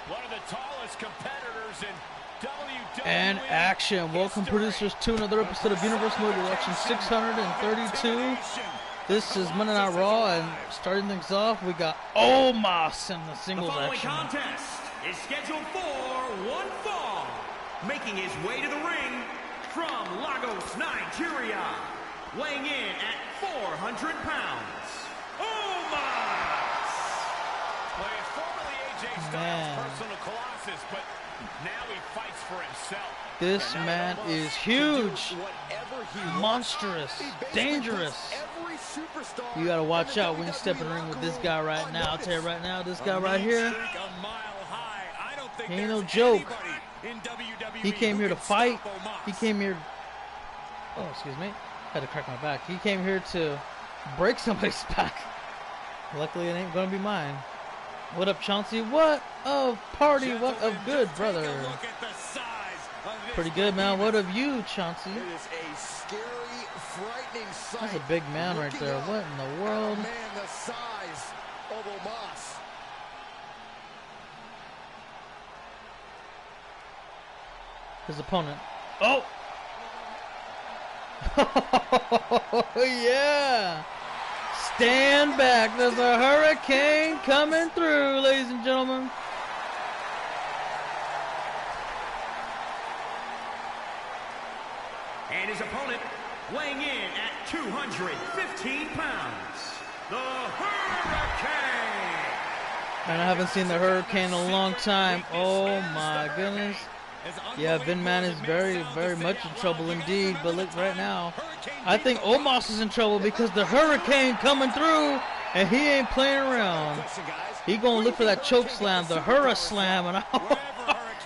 One of the tallest competitors in WWE. And action. Welcome, producers, to another episode of Universal Movie Direction 632. This is Monday Night Raw, and starting things off, we got Omos in the singles action. The following contest is scheduled for one fall. Making his way to the ring from Lagos, Nigeria, weighing in at 400 pounds, Omos! Well, he's formerly AJ Styles' personal colossus, but now he fights for himself. This man is huge, monstrous, dangerous. You gotta watch out when you step in the ring with this guy right now. I'll tell you right now, this guy right here, he ain't no joke. He came here to fight. He came here, oh, excuse me, had to crack my back. He came here to break somebody's back. Luckily, it ain't gonna be mine. What up, Chauncey? What of party? What of good, brother? Pretty good, man. What of you, Chauncey? It is a scary, frightening sight. That's a big man right there. What in the world? Man, the size of Omos. His opponent. Oh! Oh, yeah! Stand back. There's a hurricane coming through, ladies and gentlemen. And his opponent, weighing in at 215 pounds, the Hurricane! Man, I haven't seen the Hurricane in a long time. Oh my goodness. Yeah, Vin Man is very, very much in trouble indeed. But look right now, I think Omos is in trouble because the Hurricane coming through and he ain't playing around. He gonna look for that choke slam, the Hurra Slam, and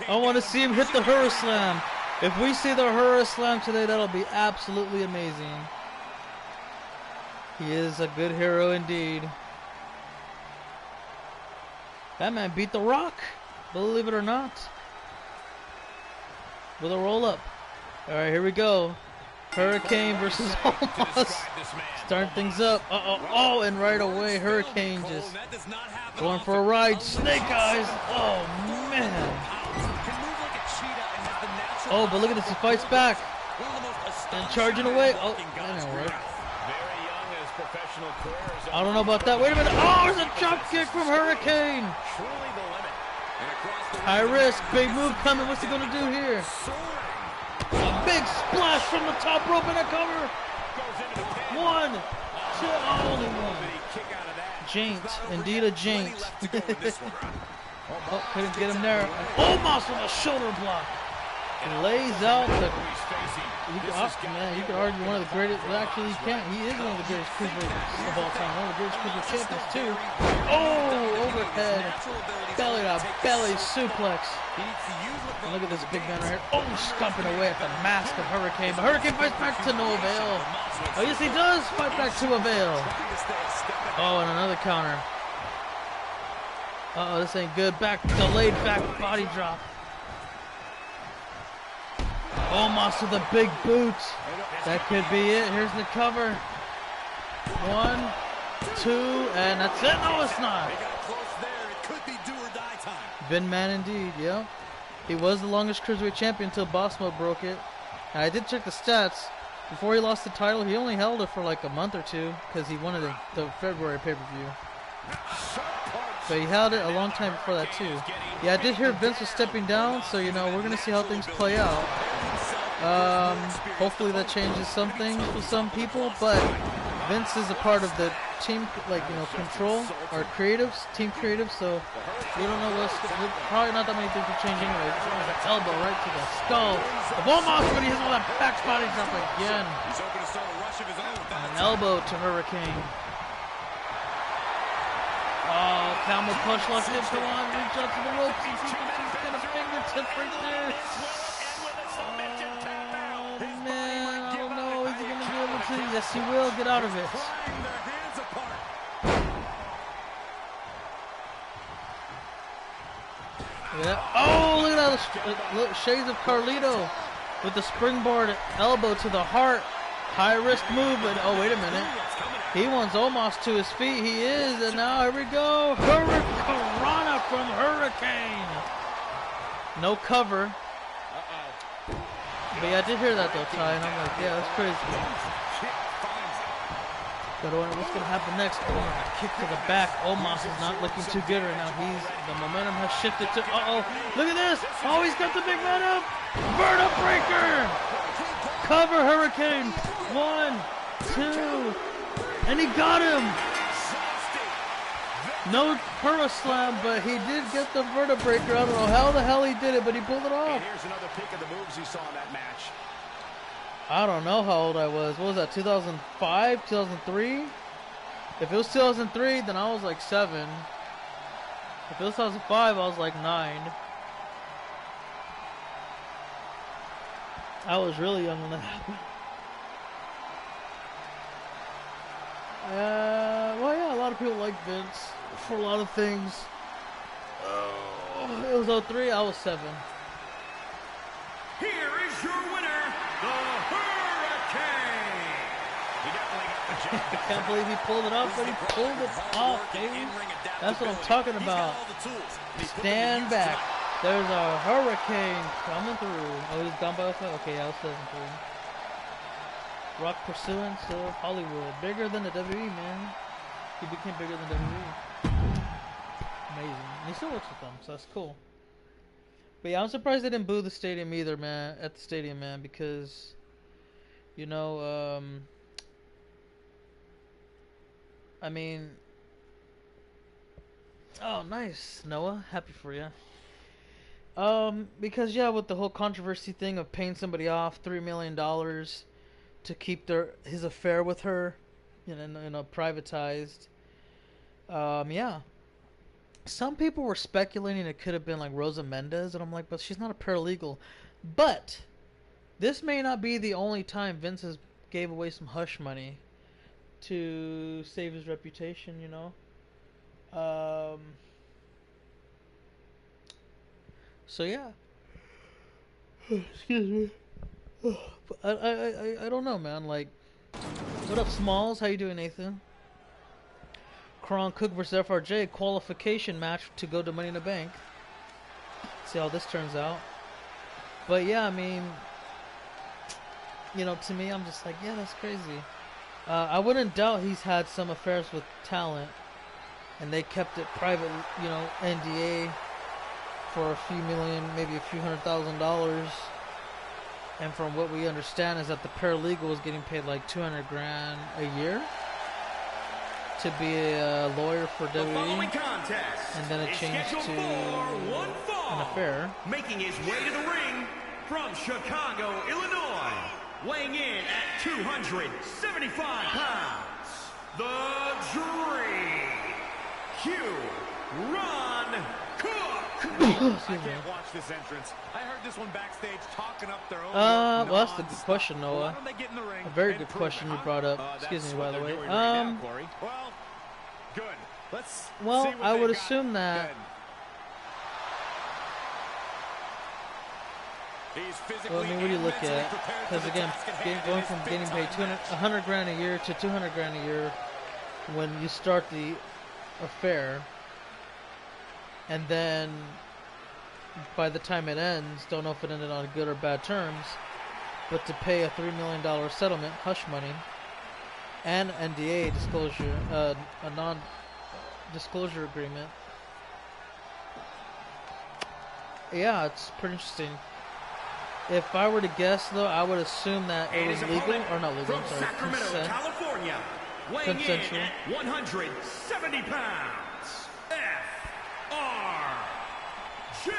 I want to see him hit the Hurra Slam. If we see the Hurra Slam today, that'll be absolutely amazing. He is a good hero indeed. That man beat The Rock, believe it or not, with a roll-up. All right, here we go. Hurricane versus Omos. Starting things up. Oh, and right away, Hurricane just going for a ride. Snake Eyes. Oh, man. Oh, but look at this. He fights back. And charging away. Oh, that didn't work. I don't know about that. Wait a minute. Oh, there's a drop kick from Hurricane. High risk, big move coming. What's he gonna do here? A big splash from the top rope and a cover. One, two, only one. Jaint, indeed a jaint. Oh, couldn't get him there. Almost with a shoulder block. He lays out the. Man, you could argue one of the greatest. Well, actually, he can't. He is one of the greatest cruiserweights of all time. One of the greatest cruiserweight champions too. Oh, overhead, belly to belly suplex. And look at this big man right here. Oh, stomping away at the mask of Hurricane. But Hurricane fights back to no avail. Oh, yes, he does fight back to avail. Oh, and another counter. Uh-oh, this ain't good. Back, delayed back body drop. Omos with a big boot. That could be it. Here's the cover. One, two, and that's it. No, it's not. Vin Man indeed, yeah. He was the longest cruiserweight champion until Boss Mode broke it. And I did check the stats. Before he lost the title, he only held it for like a month or two because he wanted the February pay-per-view. But he held it a long time before that too. Yeah, I did hear Vince was stepping down, so you know we're gonna see how things play out. Hopefully that changes some things for some people, but Vince is a part of the team, like, you know, control or creatives, team creatives. So we don't know what's probably not that many things will change anyway. There's an elbow right to the skull of Omos, but he hits all that back body drop again. And an elbow to Hurricane. Oh, camel push left hip. Come on, reach out to the ropes. He's got a fingertip right there. Oh, man, I don't know. Is he going to be able to? Yes, he will get out of it. Yeah. Oh, look at that. Shades of Carlito with the springboard elbow to the heart. High risk move, but oh, wait a minute. He wants Omos to his feet. He is, and now here we go. Hurricane from Hurricane. No cover. But yeah, I did hear that though, Ty, and I'm like, yeah, that's crazy. But what's gonna happen next? A kick to the back. Omos is not looking too good right now. The momentum has shifted to. Look at this! Oh, he's got the big man up. Vertebreaker. Cover Hurricane. 1, 2, and he got him. No Hurra Slam, but he did get the Vertebreaker. I don't know how the hell he did it, but he pulled it off. And here's another peek of the moves you saw in that match. I don't know how old I was. What was that, 2005, 2003? If it was 2003, then I was like 7. If it was 2005, I was like 9. I was really young when that happened. Well, yeah, a lot of people like Vince for a lot of things. It was 03, I was 7. Here is your winner, the Hurricane. He definitely got the job. I can't believe he pulled it off, but he pulled it off, baby. That's what I'm talking about. Stand back. There's a Hurricane coming through. Oh, he's down by the side? Okay, I was 7-3. Rock pursuance of Hollywood. Bigger than the WWE, man. He became bigger than WWE. Amazing. And he still works with them, so that's cool. But yeah, I'm surprised they didn't boo the stadium either, man. At the stadium, man, because, you know, I mean, oh, nice, Noah. Happy for you. Because yeah, with the whole controversy thing of paying somebody off $3 million to keep his affair with her, you know, privatized. Yeah. Some people were speculating it could have been like Rosa Mendez, and I'm like, but she's not a paralegal. But this may not be the only time Vince has gave away some hush money to save his reputation, you know. So yeah. Excuse me. I don't know, man. Like, what up, Smalls? How you doing, Nathan? Kron Cook versus FRJ qualification match to go to Money in the Bank. See how this turns out. But yeah, I mean, you know, to me, I'm just like, yeah, that's crazy. I wouldn't doubt he's had some affairs with talent, and they kept it private, you know, NDA for a few million, maybe a few $100,000. And from what we understand is that the paralegal was getting paid like $200,000 a year to be a lawyer for WWE, and then it changed to an affair. Making his way to the ring from Chicago, Illinois, weighing in at 275 pounds, the Dream, Ron Cook. I can't watch this entrance. I heard this one backstage talking up their own. Well, that's a good question, Noah. A very good question you brought up. Excuse me, by the way. Well, good. Well, I would assume that. Well, I mean, what do you look at? Because again, going from getting paid $100,000 a year to $200,000 a year when you start the affair, and then by the time it ends, don't know if it ended on good or bad terms, but to pay a $3 million settlement, hush money, and NDA disclosure, a non-disclosure agreement. Yeah, it's pretty interesting. If I were to guess, though, I would assume that it was legal, or not legal, I'm sorry, Sacramento, California, weighing consensual. in at 170 pounds, FRJ.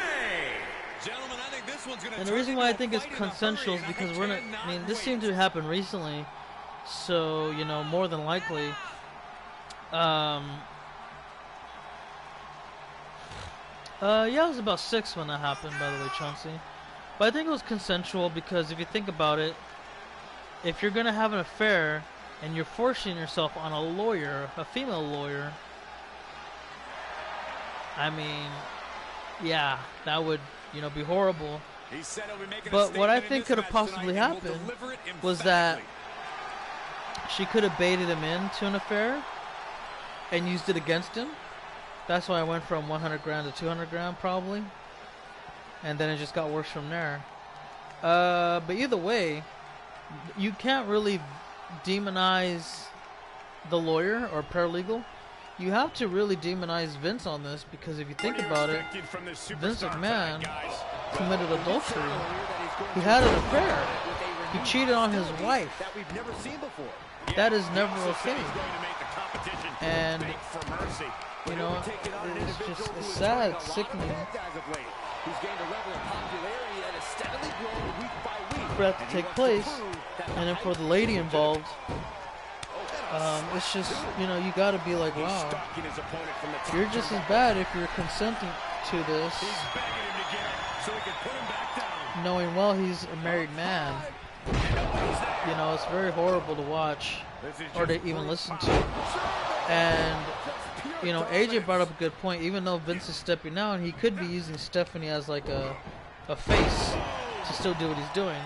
Gentlemen, I think this one's gonna and the reason why I think it's consensual is because we're not, I mean, this seemed to happen recently, so, you know, more than likely, yeah, I was about 6 when that happened, by the way, Chauncey. But I think it was consensual because if you think about it, if you're going to have an affair and you're forcing yourself on a lawyer, a female lawyer, I mean, yeah, that would, you know, be horrible. But what I think could have possibly happened was that she could have baited him into an affair and used it against him. That's why I went from $100,000 to $200,000 probably. and then it just got worse from there. But either way, you can't really demonize the lawyer or paralegal. You have to really demonize Vince on this, because if you think about it, Vince McMahon committed adultery. He had an affair. He cheated on his wife. That is never okay. And, you know, it's sad, it's sickening for that to take place. And then for the lady involved, it's just, you know, you gotta be like, wow, you're just as bad if you're consenting to this, knowing well he's a married man. You know, it's very horrible to watch or to even listen to. And, you know, AJ brought up a good point. Even though Vince is stepping down, he could be using Stephanie as like a face to still do what he's doing.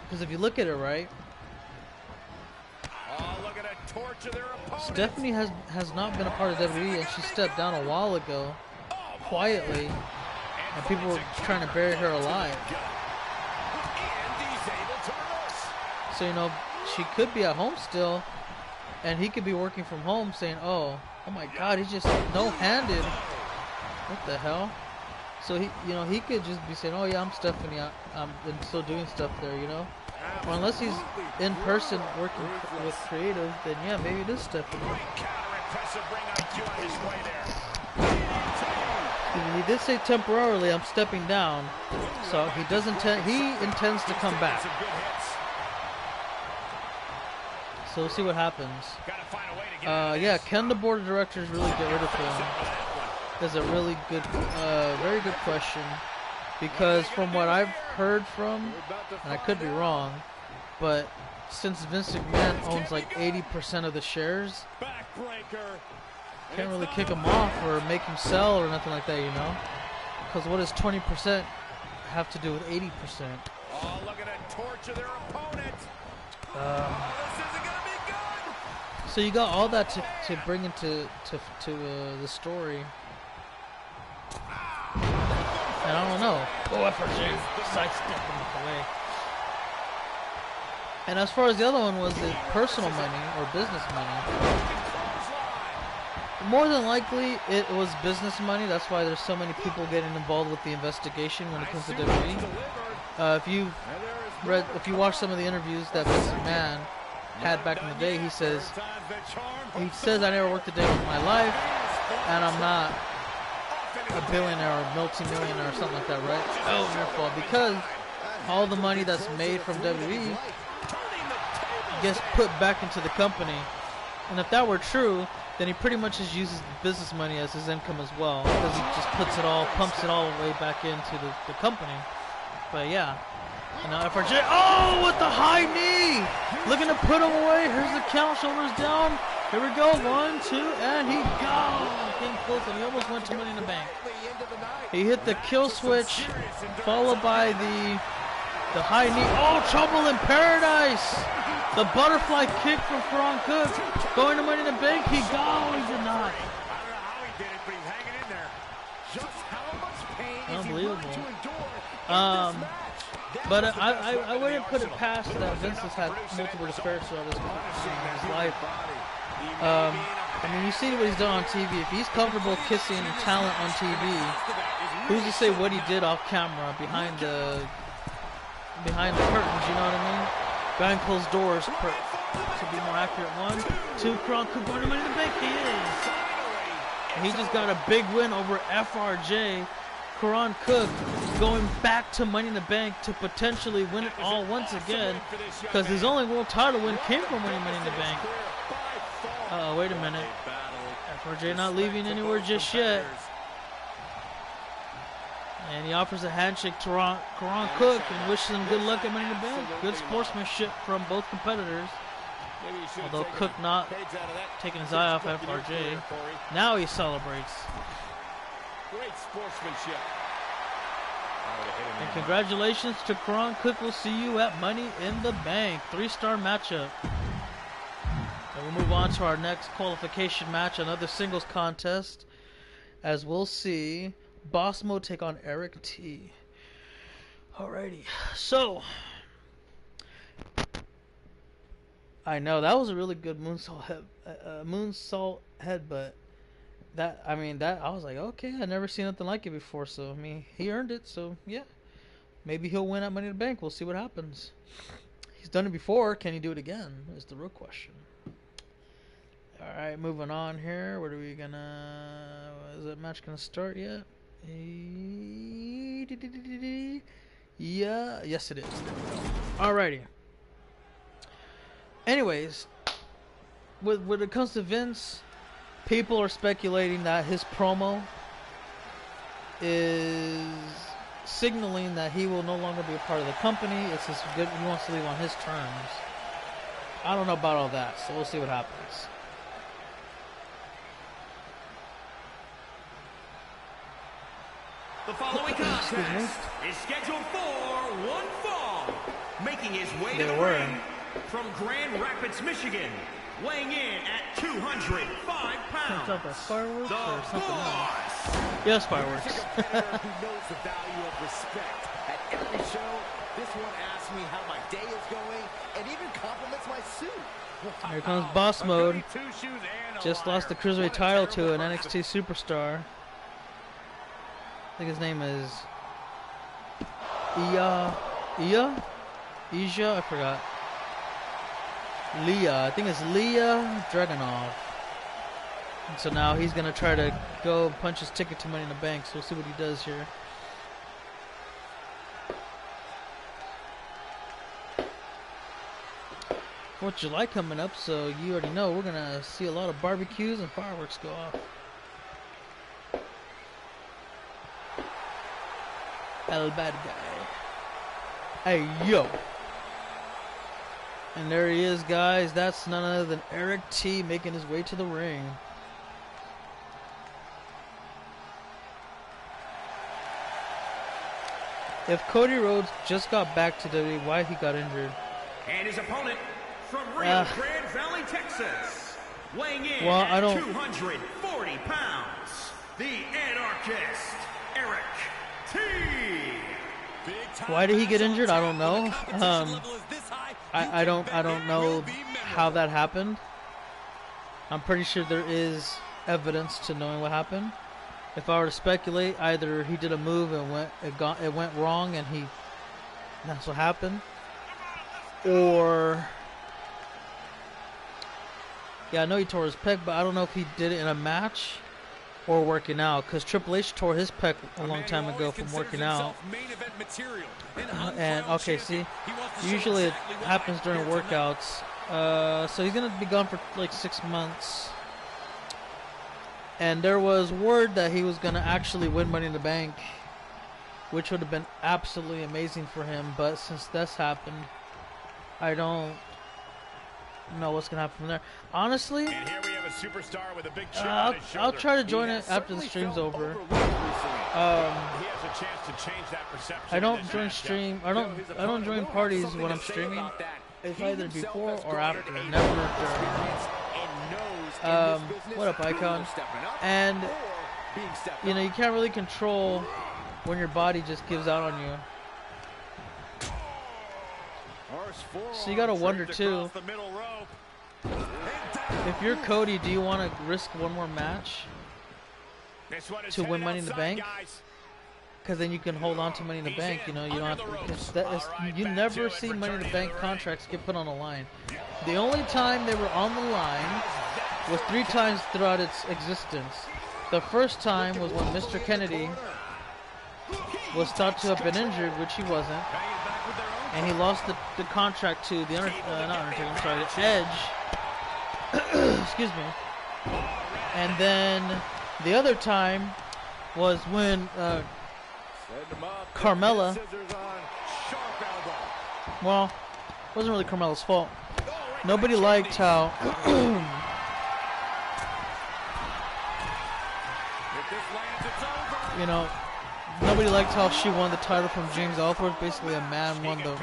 Because if you look at it right, Stephanie has not been a part of WWE, and she stepped down a while ago, quietly, and people were trying to bury her alive. So, you know, she could be at home still, and he could be working from home saying, oh my God, he's just no-handed. What the hell? So he, you know, he could just be saying, oh yeah, I'm Stephanie, I'm still doing stuff there, you know? Or unless he's in person working with creative, then yeah, maybe it is Stephanie. He did say temporarily, I'm stepping down, so he intends to come back. So we'll see what happens. Yeah, can the board of directors really get rid of him? Is a really good, very good question. Because from what I've heard from, and I could be wrong, but since Vince McMahon owns like 80% of the shares, can't really kick him off or make him sell or nothing like that, you know? Because what does 20% have to do with 80%? Oh, look at that torture their opponent. So you got all that to bring into the story. And I don't know. Oh, FRJ sidestepping the way. And as far as the other one was the personal money or business money, more than likely it was business money. That's why there's so many people getting involved with the investigation when it comes to WWE. If you watch some of the interviews that Vince McMahon had back in the day, he says I never worked a day in my life, and I'm not a billionaire or multi-millionaire or something like that, right? Oh, your fault. Because all the money that's made from WWE gets put back into the company. And if that were true, then he pretty much just uses business money as his income as well. Because he just pumps it all the way back into the company. But yeah. And now FRJ, oh, with the high knee! Looking to put him away. Here's the count, shoulders down. Here we go, 1, 2, and he goes. Came close, and he almost went to Money in the Bank. He hit the kill switch, followed by the high knee. Oh, trouble in paradise! The butterfly kick from Braun Cook. Going to Money in the Bank, he did not. I don't know how he did it, but he's hanging in there. Just how much pain unbelievable. is he willing to endure? But I wouldn't put it past that Vince has had multiple affairs throughout his life. I mean, you see what he's done on TV. If he's comfortable kissing talent on TV, who's to say what he did off camera, behind the curtains? You know what I mean? Behind closed doors, to be more accurate. 1, 2, Braun Cook going to Money in the Bank. He is. And he just got a big win over FRJ. Braun Cook going back to Money in the Bank to potentially win it all once again, because his only world title win came from winning Money in the Bank. Wait a minute. FRJ not leaving anywhere just yet. And he offers a handshake to Braun Cook and wishes him good luck at Money in the Bank. Good sportsmanship from both competitors. Although Cook not taking his eye off FRJ. Now he celebrates. Great sportsmanship. And congratulations to Braun Cook. We'll see you at Money in the Bank. 3-star matchup. And we'll move on to our next qualification match, another singles contest, as we'll see Boss Mode take on Eric T. Alrighty, so I know that was a really good moonsault headbutt. That I was like, okay, I never seen nothing like it before. So I mean, he earned it. So yeah, maybe he'll win at Money in the Bank. We'll see what happens. He's done it before. Can he do it again? Is the real question. All right, moving on here. What are we gonna? Is that match gonna start yet? Yeah, yes it is. Alrighty. Anyways, when it comes to Vince, people are speculating that his promo is signaling that he will no longer be a part of the company. It's just good. He wants to leave on his terms. I don't know about all that, so we'll see what happens. The following contest is scheduled for one fall, making his way to the ring from Grand Rapids, Michigan, weighing in at 205 pounds. Fireworks the or something Boss. else? Yes, fireworks. Who knows the value of respect. At every show, this one asks me how my day is going and even compliments my suit. Wow. Here comes Boss Mode. Just lost the Cruiserweight title to an NXT superstar. I think his name is Ija, I forgot. Leah, I think it's Leah Dragunov. And so now he's gonna try to go punch his ticket to Money in the Bank. So we'll see what he does here. Fourth of July coming up, so you already know we're gonna see a lot of barbecues and fireworks go off. El bad guy. Hey, yo. And there he is, guys. That's none other than Eric T making his way to the ring. If Cody Rhodes just got back to WWE, why he got injured? And his opponent from Rio Grande Valley, Texas, weighing in at 240 pounds, the Anarchist, Eric T. Why did he get injured? I don't know. I don't know how that happened. I'm pretty sure there is evidence to knowing what happened. If I were to speculate, either he did a move and it went wrong and that's what happened, or yeah, I know he tore his pec, but I don't know if he did it in a match or working out, because Triple H tore his pec a long time ago from working out. And okay, see, usually it happens during workouts. So he's gonna be gone for like 6 months. And there was word that he was gonna actually win Money in the Bank, which would have been absolutely amazing for him. But since this happened, I don't know what's gonna happen from there. Honestly, and here we have a superstar with a big chip on his shoulder. I'll try to join it after the stream's over. He has a chance to change that perception. I don't join stream. I don't join parties when I'm streaming. It's either before or after, never during. What up, Icon? And you know, you can't really control when your body just gives out on you. So you gotta wonder too, if you're Cody, do you want to risk one more match to win Money in the Bank? Because then you can hold on to Money in the Bank. You know, you don't have to. You never see Money in the Bank contracts get put on the line. The only time they were on the line was 3 times throughout its existence. The first time was when Mr. Kennedy was thought to have been injured, which he wasn't. And he lost the contract to the Edge. Excuse me. And then the other time was when Carmella. Well, it wasn't really Carmella's fault. Nobody liked how. You know, nobody liked how she won the title from James Ellsworth. Basically, a man won the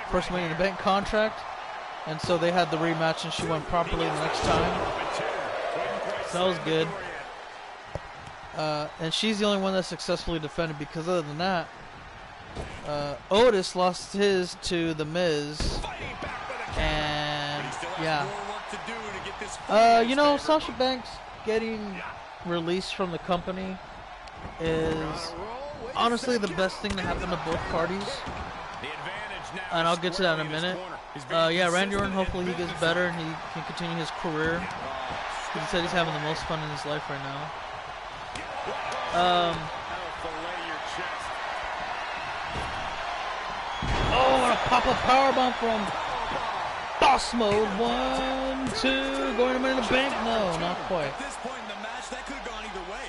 first Money in the Bank contract, and so they had the rematch, and she won properly the next time. So that was good. And she's the only one that's successfully defended, because other than that, Otis lost his to The Miz. And yeah. You know, Sasha Banks getting released from the company is honestly the best thing that happened to both parties. And I'll get to that in a minute. Yeah, Randy Orton, hopefully he gets better and he can continue his career. He said he's having the most fun in his life right now. Oh, and a pop-up powerbomb from Boss Mode. 1, 2, going to Money in the Bank? No, not quite.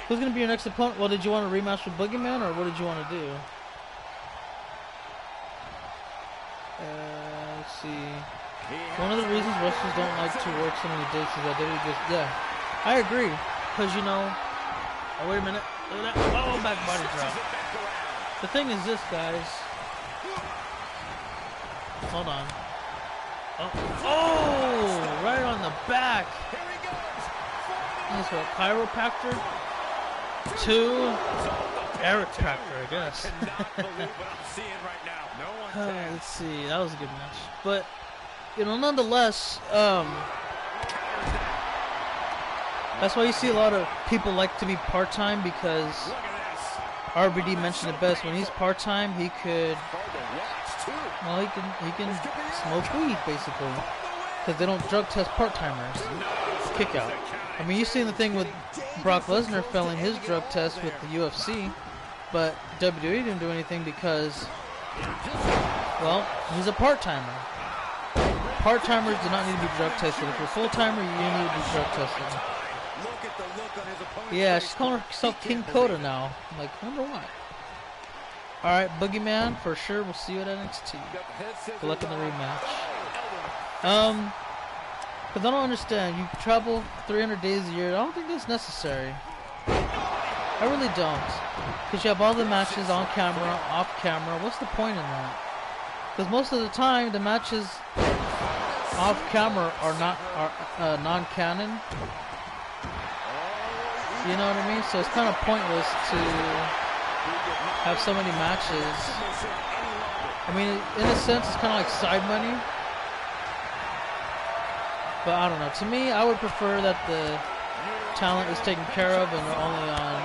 Who's going to be your next opponent? Well, did you want a rematch with Boogeyman, or what did you want to do? Let's see. One of the reasons wrestlers don't like to work so many dates is that they just, yeah, I agree. Because, you know, oh, wait a minute. Look at that. Oh, back body drop. The thing is this, guys. Hold on. Oh, right on the back. That's what, chiropractor? 2, Eric Tractor, I guess. Let's see, that was a good match. But, you know, nonetheless, that's why you see a lot of people like to be part-time, because RVD mentioned it best. When he's part-time, he could, well, he can smoke weed, basically, because they don't drug test part-timers. Kick out. I mean, you've seen the thing with Brock Lesnar failing his drug test with the UFC, but WWE didn't do anything because, well, he's a part-timer. Part-timers do not need to be drug tested. If you're a full-timer, you need to be drug tested. Yeah, she's calling herself King Coda now. I'm like, I wonder why. Alright, Boogeyman, for sure. We'll see you at NXT. Good luck in the rematch. Because I don't understand. You travel 300 days a year. I don't think that's necessary. I really don't. Because you have all the matches on camera, off camera. What's the point in that? Because most of the time, the matches off camera are not non-canon. You know what I mean? So it's kind of pointless to have so many matches. I mean, in a sense, it's kind of like side money. But I don't know. To me, I would prefer that the talent is taken care of and only on,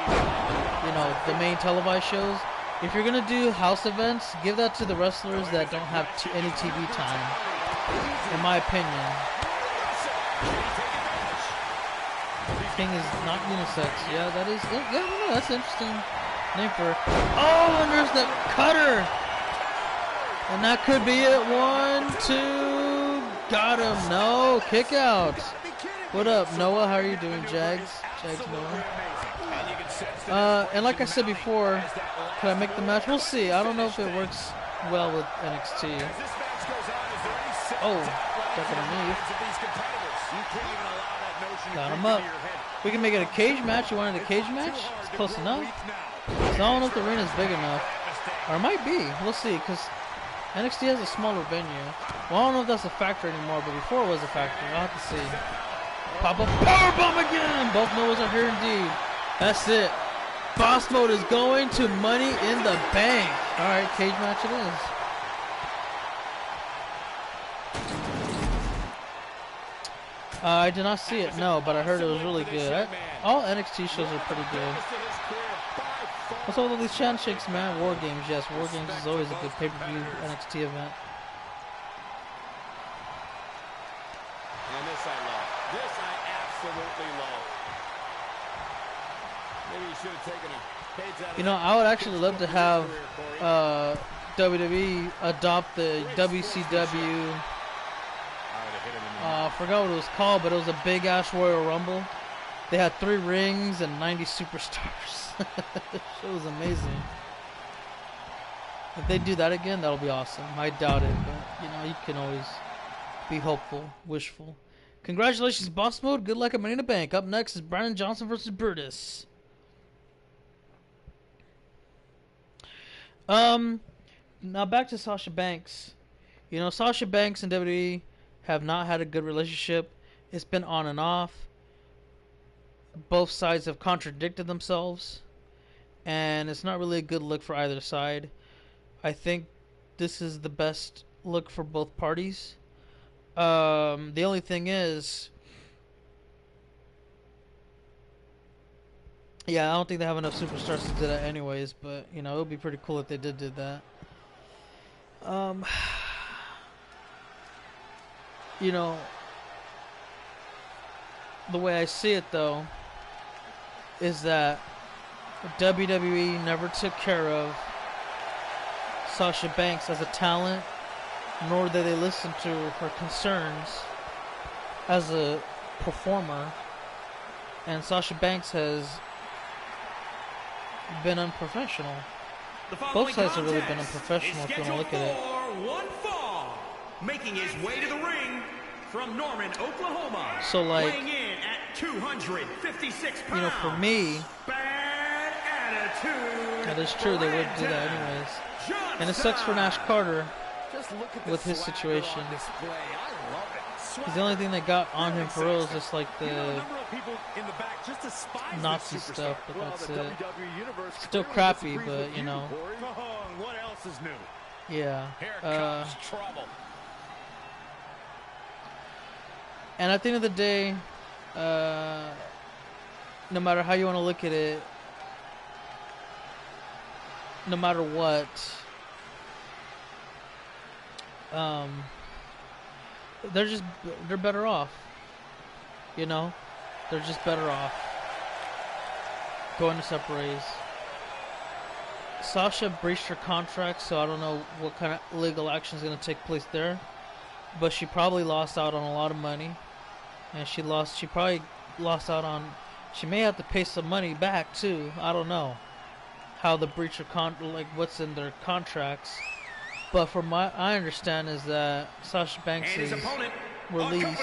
you know, the main televised shows. If you're gonna do house events, give that to the wrestlers that don't have any TV time. In my opinion. King is not unisex. Yeah, that is. Yeah, no, that's interesting name for. Oh, and there's the cutter, and that could be it. 1, 2, got him. No, kick out. What up, Noah? How are you doing, Jags? Jags Noah. And like I said before, can I make the match? We'll see. I don't know if it works well with NXT. Oh, second knee. Got him up. We can make it a cage match. You wanted a cage match? It's close enough. So I don't know if the arena is big enough. Or it might be. We'll see, because NXT has a smaller venue. Well, I don't know if that's a factor anymore, but before it was a factor. I'll have to see. Pop-up powerbomb again! Both Noahs are here indeed. That's it. Boss Mode is going to Money in the Bank. Alright, cage match it is. I did not see it, no, but I heard it was really good. All NXT shows are pretty good. What's all of these handshakes, man? War Games, yes. War Games is always a good pay-per-view NXT event. And this I love. This I absolutely love. Maybe you should have taken a page out of, you know, I would actually love to have WWE adopt the WCW. I forgot what it was called, but it was a big-ass Royal Rumble. They had 3 rings and 90 superstars. It was amazing. If they do that again, that'll be awesome. I doubt it, but, you know, you can always be hopeful, wishful. Congratulations, Boss Mode. Good luck at Money in the Bank. Up next is Brandon Johnson versus Brutus. Now back to Sasha Banks. You know, Sasha Banks and WWE have not had a good relationship. It's been on and off. both sides have contradicted themselves, and it's not really a good look for either side. I think this is the best look for both parties. The only thing is, yeah, I don't think they have enough superstars to do that anyways, but, you know, it would be pretty cool if they did that. You know, the way I see it, though, is that WWE never took care of Sasha Banks as a talent, nor did they listen to her concerns as a performer. And Sasha Banks has been unprofessional. Both sides have really been unprofessional if you want to look at it. One fall, making his way to the ring from Norman, Oklahoma. So, like, weighing in at 256 pounds. you know, for me, bad attitude. that is true. They would do that anyways. And it sucks for Nash Carter with his situation. Because the only thing they got on him for real is just like the Nazi stuff, but that's it. Still crappy, but you know. What else is new? Yeah. Here comes trouble. And at the end of the day, no matter how you want to look at it, no matter what, they're better off. You know, they're just better off going to separate ways. Sasha breached her contract, so I don't know what kind of legal action is going to take place there. But she probably lost out on a lot of money, and she probably lost out on. She may have to pay some money back too. I don't know how the breach of what's in their contracts. But from I understand is that Sasha Banks is released,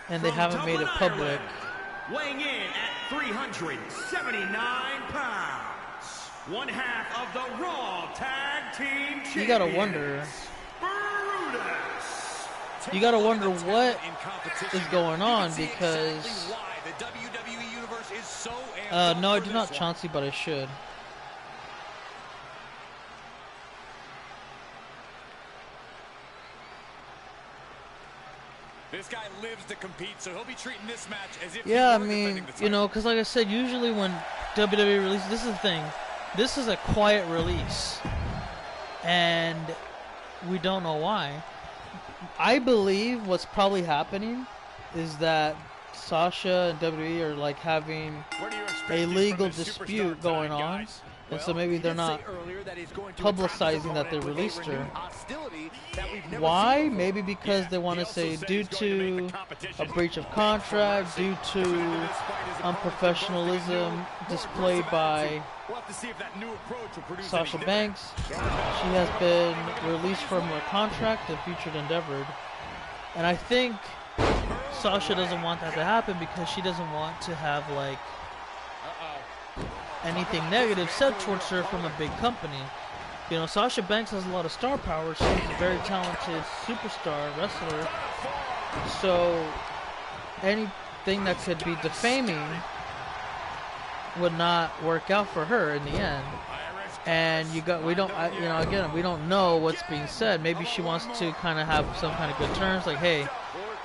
and they haven't made it public. Weighing in at 379 pounds, one half of the Raw Tag Team Champions. You gotta wonder what is going on, because no, I do not, Chauncey, but I should. This guy lives to compete, so he'll be treating this match as if I mean, you know, because like I said, usually when WWE releases, this is the thing, this is a quiet release, and we don't know why. I believe what's probably happening is that Sasha and WWE are like having a legal dispute going on, and so maybe they're not publicizing that they released her. Why? Maybe because they want to say due to a breach of contract, due to unprofessionalism displayed by Sasha Banks, she has been released from her contract and featured endeavored. And I think Sasha doesn't want that to happen because she doesn't want to have like anything negative said towards her from a big company. You know, Sasha Banks has a lot of star power. She's a very talented superstar wrestler. So anything that could be defaming would not work out for her in the end. And we don't know what's being said. Maybe she wants to kind of have some kind of good terms, like, hey,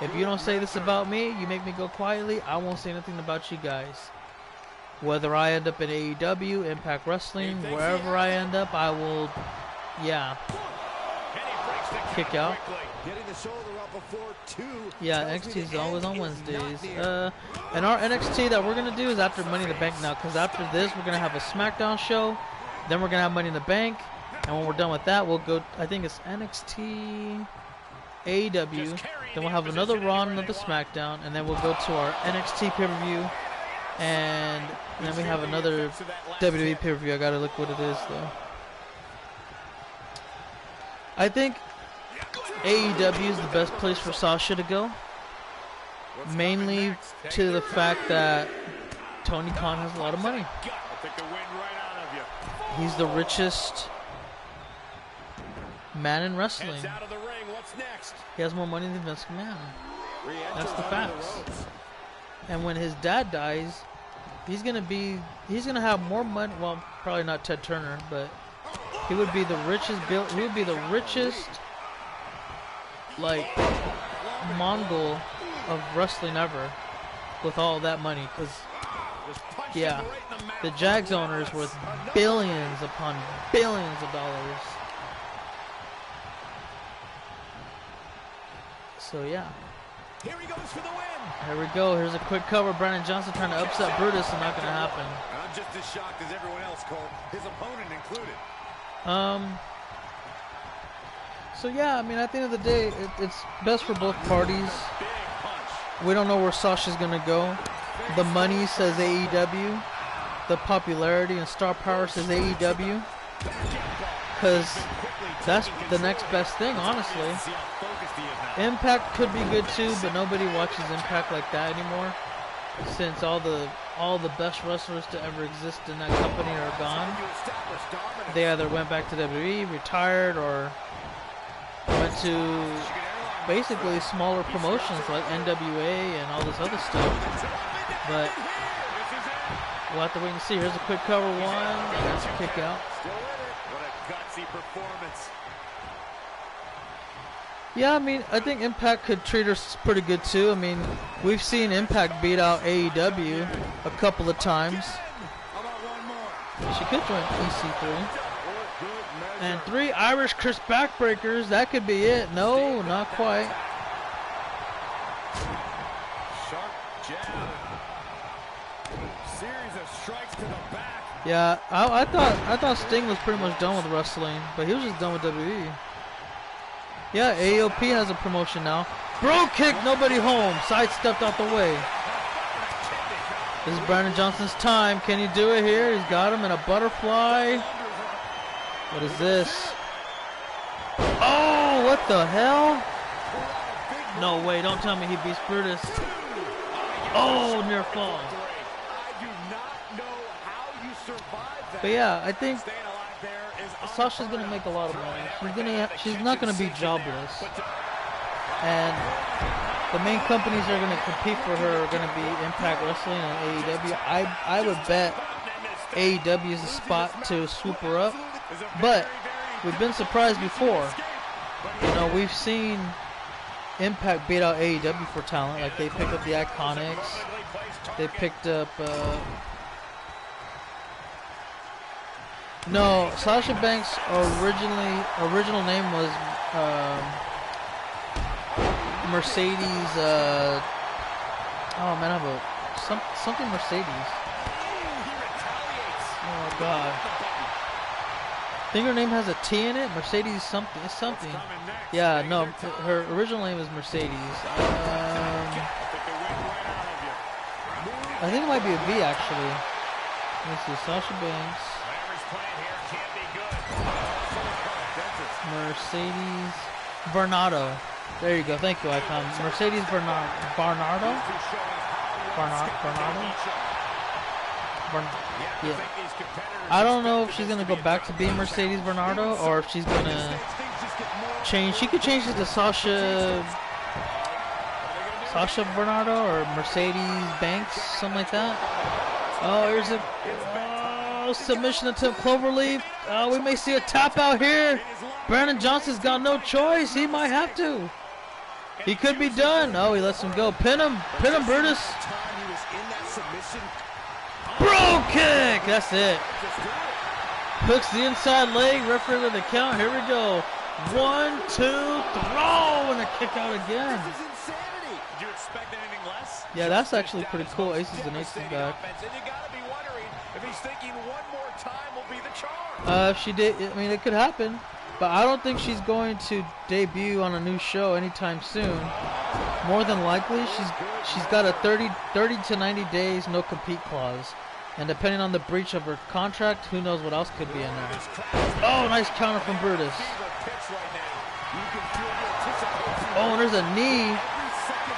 if you don't say this about me, you make me go quietly, I won't say anything about you guys. Whether I end up in AEW, Impact Wrestling, wherever I end up, I will, kick out. Yeah, NXT is always on Wednesdays. And our NXT that we're going to do is after Money in the Bank now, because after this, we're going to have a SmackDown show, then we're going to have Money in the Bank, and when we're done with that, we'll go, I think it's NXT, AEW, then we'll have another Raw, another SmackDown, and then we'll go to our NXT pay-per-view, and then we have another WWE pay-per-view. I gotta look what it is, though. I think AEW is the best place for Sasha to go, mainly to the fact that Tony Khan has a lot of money. He's the richest man in wrestling. He has more money than Vince McMahon. That's the facts. And when his dad dies, he's gonna have more money. Well, probably not Ted Turner, but he would be the richest. He would be the richest, like, Mongol of wrestling ever, with all that money. Because, yeah, the Jags owner is worth billions upon billions of dollars. So yeah. Here he goes for the win. Here we go. Here's a quick cover. Brandon Johnson trying to upset Brutus, and not going to happen. I'm just as shocked as everyone else, Cole. His opponent included. So yeah, I mean, at the end of the day, it's best for both parties. We don't know where Sasha's going to go. The money says AEW. The popularity and star power says AEW. Because that's the next best thing, honestly. Impact could be good too, but nobody watches Impact like that anymore, since all the best wrestlers to ever exist in that company are gone. They either went back to WWE, retired, or went to basically smaller promotions like NWA and all this other stuff. But we'll have to wait and see. Here's a quick cover one, and that's a kick out. What a gutsy performance. Yeah, I mean, I think Impact could treat us pretty good too. I mean, we've seen Impact beat out AEW a couple of times. She could join EC3. And 3 Irish Chris backbreakers. That could be it. No, not quite. Sharp jab. Series of strikes to the back. Yeah, I thought Sting was pretty much done with wrestling, but he was just done with WWE. Yeah, AOP has a promotion now. Bro kick, nobody home. Sidestepped out the way. This is Brandon Johnson's time. Can he do it here? He's got him in a butterfly. What is this? Oh, what the hell? No way, don't tell me he beats Brutus. Oh, near fall. But yeah, I think Sasha's gonna make a lot of money. She's not gonna be jobless, and the main companies that are gonna compete for her are gonna be Impact Wrestling and AEW. I would bet AEW is the spot to swoop her up, but we've been surprised before. You know, we've seen Impact beat out AEW for talent. Like, they picked up the Iconics, they picked up. No, Sasha Banks' original name was Mercedes. Oh man, I have something Mercedes. Oh god, I think her name has a T in it. Mercedes something. Yeah, no, her original name is Mercedes. I think it might be a V actually. Let's see, Sasha Banks. Mercedes Bernardo. There you go. Thank you, Icon. Mercedes Bernardo? Yeah. I don't know if she's going to go back to being Mercedes Bernardo or if she's going to change. She could change it to Sasha Bernardo or Mercedes Banks, something like that. Oh, here's a submission attempt, Cloverleaf. We may see a tap out here. Brandon Johnson's got no choice. He might have to. He could be done. Oh, he lets him go. Pin him, Brutus. Bro kick. That's it. Hooks the inside leg. Referee with the count. Here we go. 1, 2, throw, and a kick out again. Did you expect anything less? Yeah, that's actually pretty cool. Aces and aces back. If he's thinking one more time will be the charm. If she did, I mean, it could happen. But I don't think she's going to debut on a new show anytime soon. More than likely, she's got a 30 to 90 days no compete clause. And depending on the breach of her contract, who knows what else could be in there. Oh, nice counter from Brutus. Oh, and there's a knee.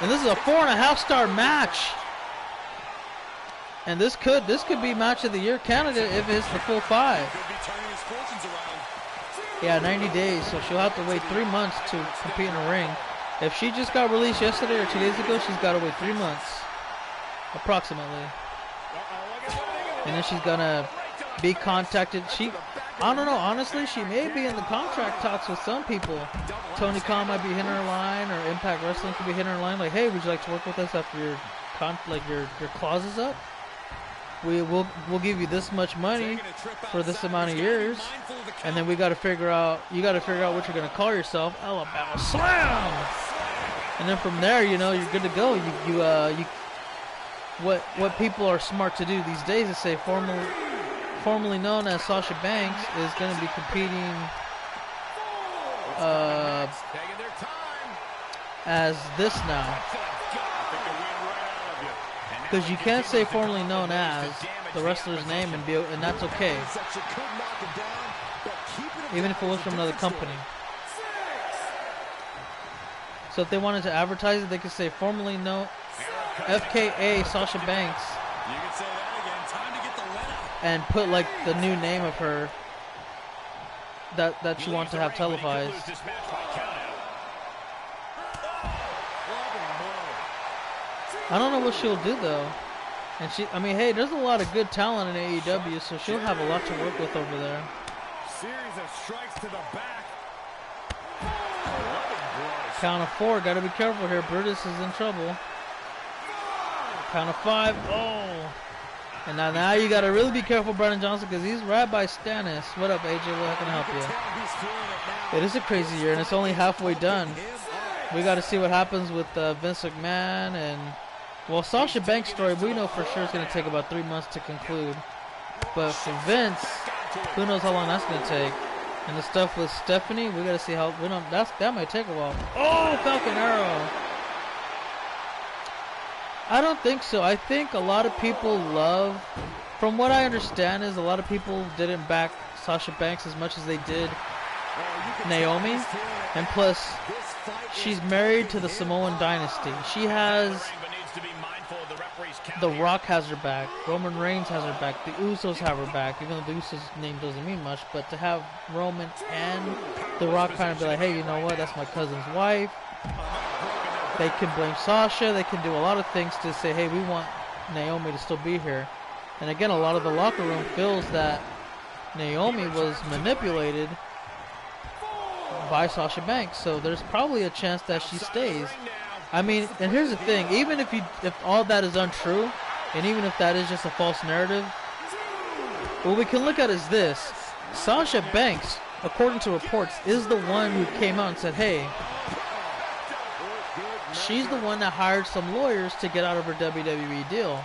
And this is a 4.5-star match. And this could be match of the year candidate if it's the full 5. Yeah, 90 days, so she'll have to wait 3 months to compete in the ring. If she just got released yesterday or 2 days ago, she's got to wait 3 months, approximately. And then she's gonna be contacted. I don't know, honestly, she may be in the contract talks with some people. Tony Khan might be hitting her line, or Impact Wrestling could be hitting her line, like, hey, would you like to work with us after your clause is up? We'll give you this much money for this amount of years, and then we got to figure out. You got to figure out what you're gonna call yourself. Alabama Slam. And then from there, you know, you're good to go. What people are smart to do these days is say formerly known as Sasha Banks is going to be competing as this now. Because you can't say formerly known as the wrestler's name and that's okay. Even if it was from another company. So if they wanted to advertise it, they could say formerly known FKA Sasha Banks. You can say that again. Time to get the let out. And put like the new name of her that you want to have televised. I don't know what she'll do though. And I mean, hey, there's a lot of good talent in AEW, so she'll have a lot to work with over there. Series of strikes to the back. Count of 4, gotta be careful here. Brutus is in trouble. Count of 5. Oh. And now you gotta really be careful, Brandon Johnson, because he's right by Stannis. What up, AJ? What can I help you? It is a crazy year, and it's only halfway done. We gotta see what happens with Vince McMahon and, well, Sasha Banks' story. We know for sure it's gonna take about 3 months to conclude. But for Vince, who knows how long that's gonna take? And the stuff with Stephanie, we gotta see how. That might take a while. Oh, Falcon Arrow. I don't think so. I think a lot of people from what I understand, is a lot of people didn't back Sasha Banks as much as they did Naomi. And plus, she's married to the Samoan dynasty. She has. The Rock has her back. Roman Reigns has her back. The Usos have her back. Even though the Usos' name doesn't mean much, but to have Roman and The Rock kind of be like, hey, you know what? That's my cousin's wife. They can blame Sasha. They can do a lot of things to say, hey, we want Naomi to still be here. And again, a lot of the locker room feels that Naomi was manipulated by Sasha Banks. So there's probably a chance that she stays. I mean, and here's the thing, even if all that is untrue, and even if that is just a false narrative, what we can look at is this. Sasha Banks, according to reports, is the one who came out and said, hey, she's the one that hired some lawyers to get out of her WWE deal.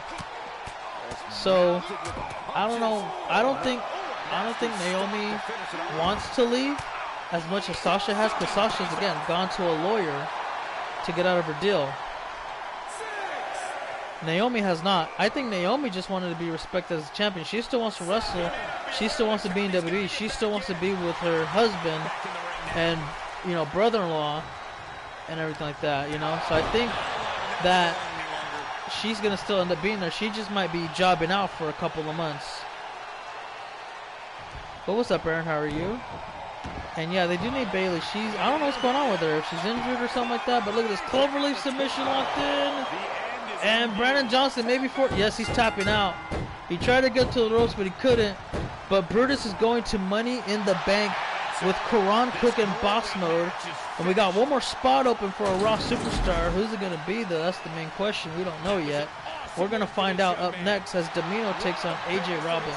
So, I don't know, I don't think Naomi wants to leave as much as Sasha has, because Sasha's, again, gone to a lawyer to get out of her deal. Naomi has not. I think Naomi just wanted to be respected as a champion. She still wants to wrestle. She still wants to be in WWE. She still wants to be with her husband and, you know, brother-in-law and everything like that, you know. So I think that she's going to still end up being there. She just might be jobbing out for a couple of months. But what's up, Aaron? How are you? And yeah, they do need Bayley. I don't know what's going on with her, if she's injured or something like that. But look at this cloverleaf submission locked in. And Brandon Johnson, yes, he's tapping out. He tried to get to the ropes, but he couldn't. But Brutus is going to Money in the Bank with Karan Cook in boss mode. And we got one more spot open for a Raw superstar. Who's it going to be, though? That's the main question. We don't know yet. We're going to find out up next as Dimino takes on AJ Robbins.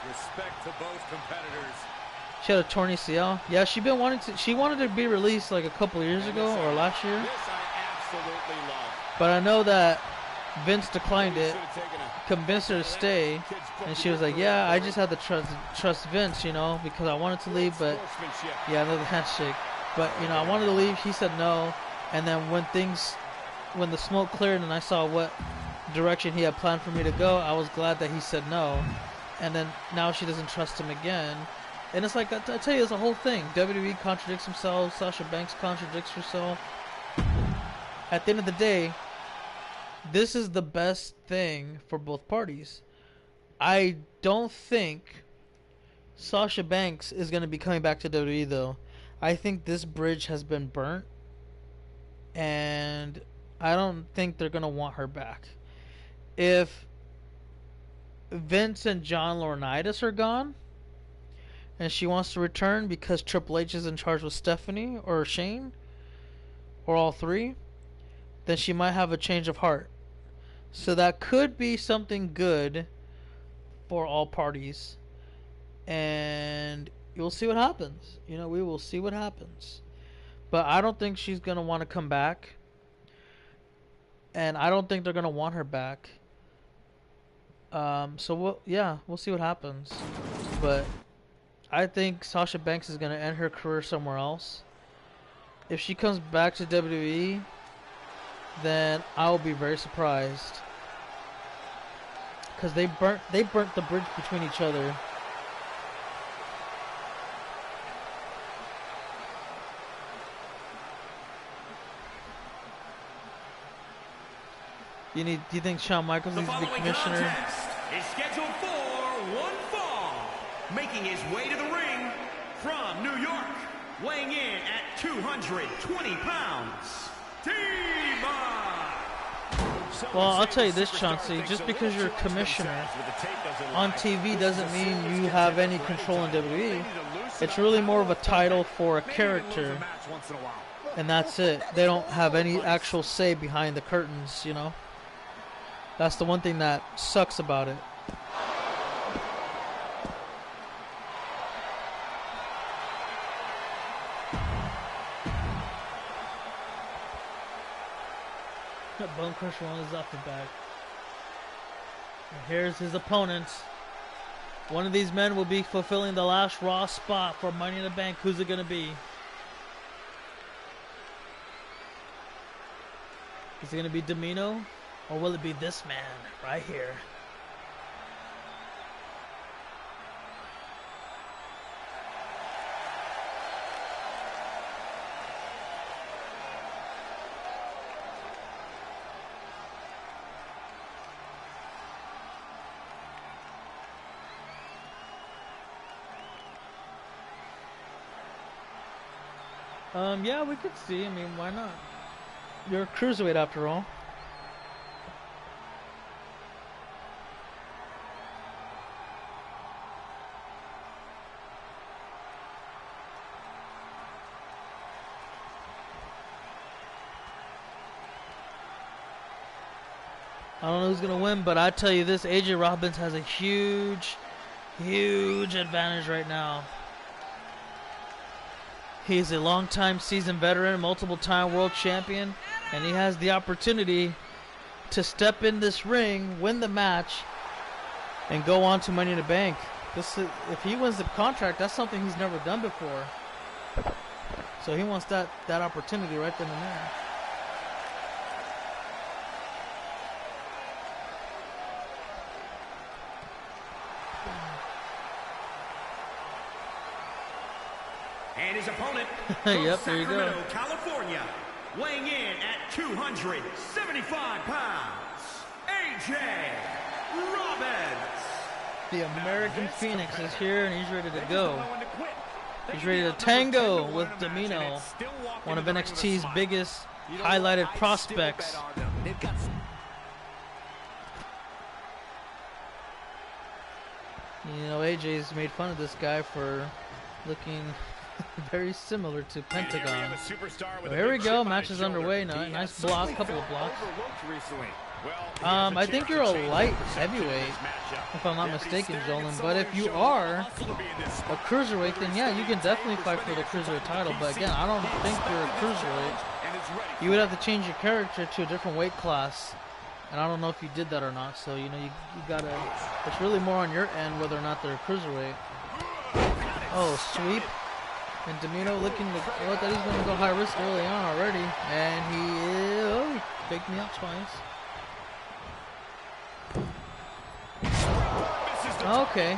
Respect to both competitors. She had a torn ACL. Yeah, she wanted to be released like a couple years ago or last year. But I know that Vince declined it, convinced her to stay, and she was like, yeah, I just had to trust Vince, you know, because I wanted to leave, but yeah, another handshake. But, you know, I wanted to leave. He said no. And then when the smoke cleared and I saw what direction he had planned for me to go, I was glad that he said no. And then now she doesn't trust him again. And it's like, I tell you, it's a whole thing. WWE contradicts themselves. Sasha Banks contradicts herself. At the end of the day, this is the best thing for both parties. I don't think Sasha Banks is going to be coming back to WWE, though. I think this bridge has been burnt, and I don't think they're gonna want her back. If Vince and John Laurinaitis are gone, and she wants to return because Triple H is in charge with Stephanie or Shane, or all three, then she might have a change of heart. So that could be something good for all parties, and you'll see what happens. You know, we will see what happens. But I don't think she's going to want to come back. And I don't think they're going to want her back. So, we'll see what happens. But I think Sasha Banks is going to end her career somewhere else. If she comes back to WWE, then I will be very surprised. Because they burnt the bridge between each other. Do you think Shawn Michaels needs to be commissioner? Is scheduled for one fall. Making his way to the ring from New York, weighing in at 220 pounds, Dimino. Well, I'll tell you this, Chauncey. Just because you're a commissioner on TV doesn't mean you have any control in WWE. It's really more of a title for a character, and that's it. They don't have any actual say behind the curtains, you know. That's the one thing that sucks about it. Bone Crusher on his off the back. And here's his opponent. One of these men will be fulfilling the last Raw spot for Money in the Bank. Who's it going to be? Is it going to be Dimino? Or will it be this man right here? Yeah, we could see. I mean, why not? You're a cruiserweight after all. I don't know who's going to win, but I tell you this, AJ Robbins has a huge advantage right now. He's a long-time seasoned veteran, multiple-time world champion, and he has the opportunity to step in this ring, win the match, and go on to Money in the Bank. If he wins the contract, that's something he's never done before. So he wants that opportunity right then and there. And his opponent yep, from there you go. Sacramento, California, weighing in at 275 pounds, AJ Robbins. The American Phoenix is here, and he's ready to go. He's ready to tango with Dimino, one of NXT's biggest highlighted prospects. You know, AJ's made fun of this guy for looking very similar to Pentagon. Well, here we go, match is underway now. Nice block, couple of blocks. I think you're a light heavyweight, if I'm not mistaken, Jolin. But if you are a cruiserweight, then yeah, you can definitely fight for the cruiserweight title. But again, I don't think you're a cruiserweight. You would have to change your character to a different weight class. And I don't know if you did that or not. So, you know, you gotta, it's really more on your end whether or not they're a cruiserweight. Oh, sweep. And Dimino looking to, I thought he's going to go high risk early on already. And he picked me up twice. Okay.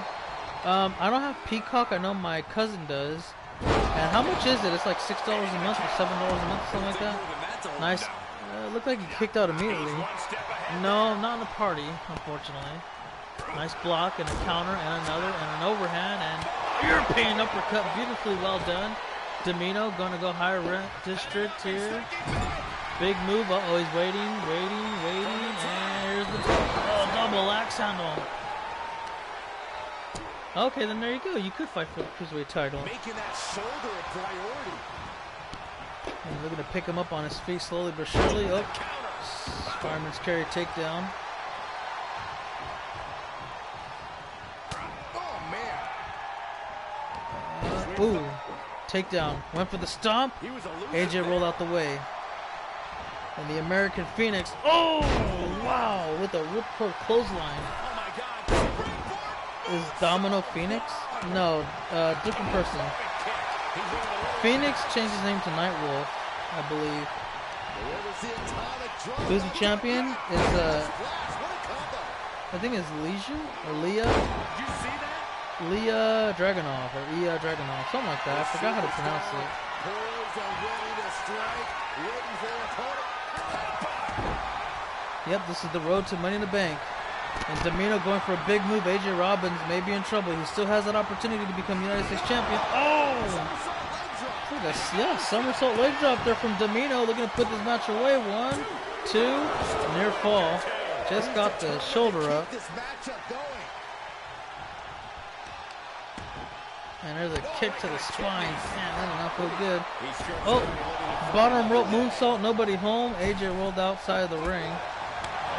I don't have Peacock. I know my cousin does. And how much is it? It's like $6 a month or $7 a month, something like that. Nice. Looked like he kicked out immediately. No, not in the party, unfortunately. Nice block and a counter and another and an overhand and European uppercut, beautifully well done. Dimino gonna go higher rent district here. Big move. Uh-oh, he's waiting. And here's the double axe handle. Okay, then there you go. You could fight for the Cruiserweight title. Making that shoulder a priority. And looking to pick him up on his feet slowly but surely. Oh, Fireman's carry takedown. Ooh, takedown. Went for the stomp. AJ rolled out the way. And the American Phoenix. Oh, wow. With a ripcord clothesline. Is Domino Phoenix? No, different person. Phoenix changed his name to Nightwolf, I believe. Who's the champion? Is I think it's Leisha or Leah. Leah Dragunov or Ia Dragunov, something like that. I forgot how to pronounce it. Yep, this is the road to Money in the Bank. And Dimino going for a big move. AJ Robbins may be in trouble. He still has that opportunity to become United States champion. Oh! Yeah, somersault leg drop there from Dimino. Looking to put this match away. 1, 2, near fall. Just got the shoulder up. And there's a kick to the spine. Man, that did not feel good. Oh, bottom rope moonsault. Nobody home. AJ rolled outside of the ring.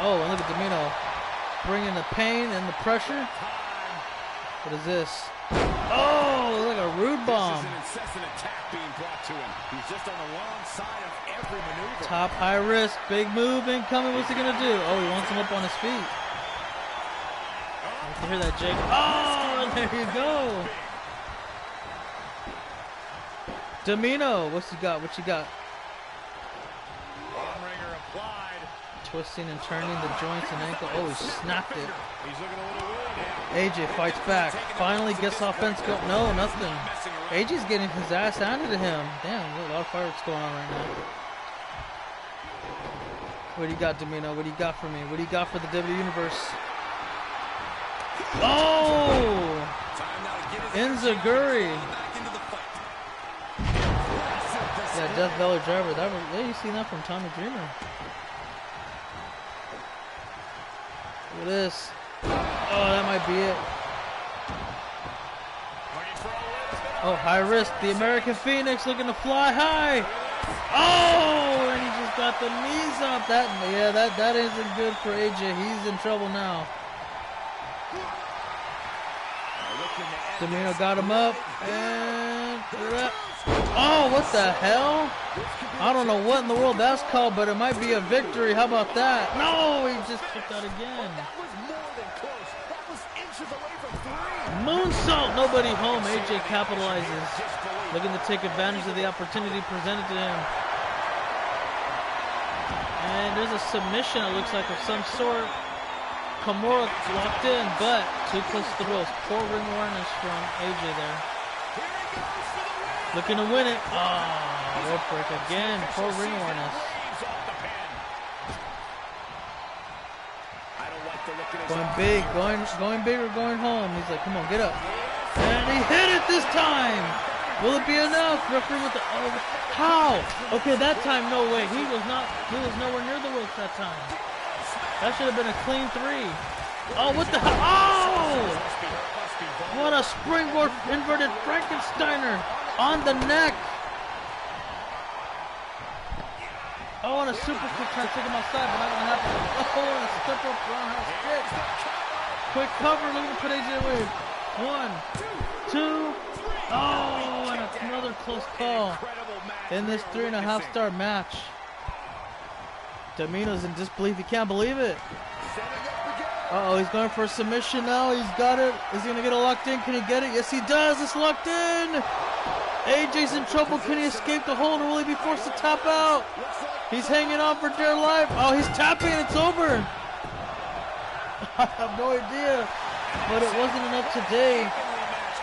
Oh, and look at Dimino. Bringing the pain and the pressure. What is this? Oh, like a rude bomb. Top high risk, big move incoming. What's he gonna do? Oh, he wants him up on his feet. You can hear that, Jake. Oh, there you go. Dimino, what's he got? What you got? Twisting and turning the joints and ankle. Oh, he snapped it. AJ fights back. Finally gets offense go. No, nothing. AJ's getting his ass handed to him. Damn, there's a lot of fireworks going on right now. What do you got, Dimino? What do you got for me? What do you got for the WWE Universe? Oh! Enziguri. Yeah, Death Valley Driver. Yeah, you seen that from Tommy Dreamer. Look at this. Oh, that might be it. Oh, high risk. The American Phoenix looking to fly high. Oh, and he just got the knees up. That isn't good for AJ. He's in trouble now. Dimino got him up. And oh, what the hell? I don't know what in the world that's called, but it might be a victory. How about that? No, he just kicked out again. Moonsault, nobody home. AJ capitalizes. Looking to take advantage of the opportunity presented to him. And there's a submission, it looks like, of some sort. Kimura locked in, but too close to the ropes. Poor ring awareness from AJ there. Looking to win it. Oh, rope break again. Poor ring awareness. Going big, going big or going home. He's like, come on, get up. And he hit it this time. Will it be enough? Referee with the how? Okay, that time no way. He was nowhere near the ropes that time. That should have been a clean 3. Oh, what the hell? Oh! What a springboard inverted Frankensteiner on the neck. Oh, and a super kick trying to take him outside, but not gonna happen. Oh, and a step up roundhouse kick. Quick cover, looking to put AJ away. 1, 2. Oh, and another close call in this 3.5-star match. Dimino's in disbelief. He can't believe it. Uh-oh, he's going for a submission now. He's got it. Is he gonna get it locked in? Can he get it? Yes, he does. It's locked in. AJ's in trouble. Can he escape the hold, or will he be forced to tap out? He's hanging on for dear life. Oh, he's tapping. It's over. I have no idea, but it wasn't enough today,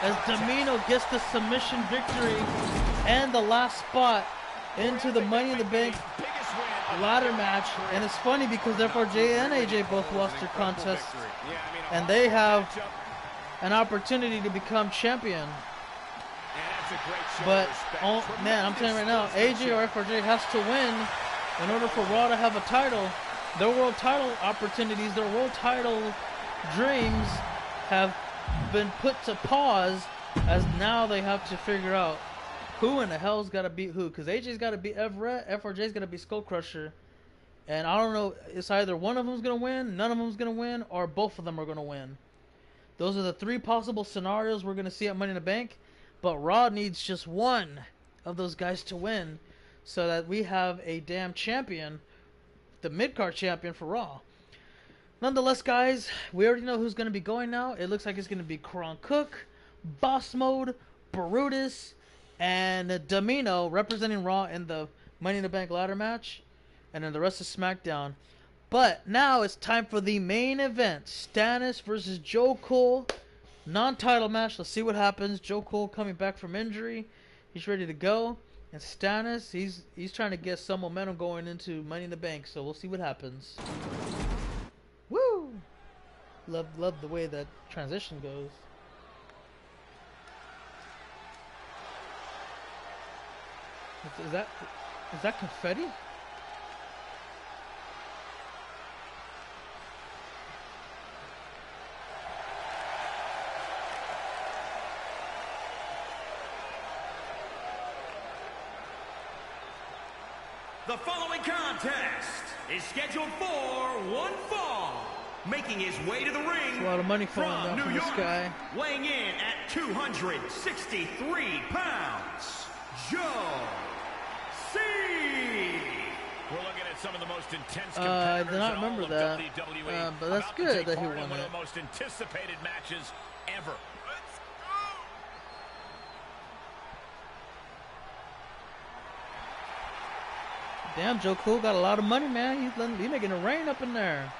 as Dimino gets the submission victory and the last spot into the Money in the Bank ladder match. And it's funny because FRJ and AJ both lost their contests, and they have an opportunity to become champion. But, oh, man, I'm telling you right now, AJ or FRJ has to win in order for Raw to have a title. Their world title opportunities, their world title dreams have been put to pause, as now they have to figure out who in the hell's got to beat who. Because AJ's got to beat Everett, FRJ's got to beat Skull Crusher. And I don't know, it's either one of them's going to win, none of them's going to win, or both of them are going to win. Those are the three possible scenarios we're going to see at Money in the Bank. But Raw needs just one of those guys to win so that we have a damn champion, the mid-card champion for Raw. Nonetheless, guys, we already know who's going to be going now. It looks like it's going to be Kron Cook, Boss Mode, Brutus, and Dimino representing Raw in the Money in the Bank ladder match. And then the rest of SmackDown. But now it's time for the main event. Stannis versus Joe Cole. Non-title match. Let's see what happens. Joe Cole coming back from injury. He's ready to go. And Stannis, he's trying to get some momentum going into Money in the Bank. So we'll see what happens. Woo! Love the way that transition goes. Is that confetti? The following contest is scheduled for one fall. Making his way to the ring, a lot of money falling down from this guy. Weighing in at 263 pounds, Joe C. We're looking at some of the most intense I competitors did not remember in all that, of WWE, but that's good that he won one it. of the most anticipated matches ever. Damn, Joe Cool got a lot of money, man. He's making it rain up in there.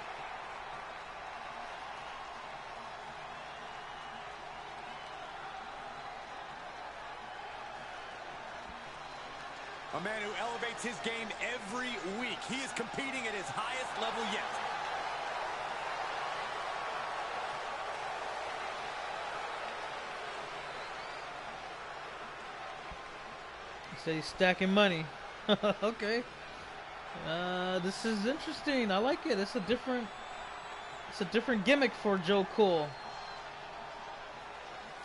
A man who elevates his game every week. He is competing at his highest level yet. He said he's stacking money. Okay. This is interesting. I like it. It's a different gimmick for Joe Cool.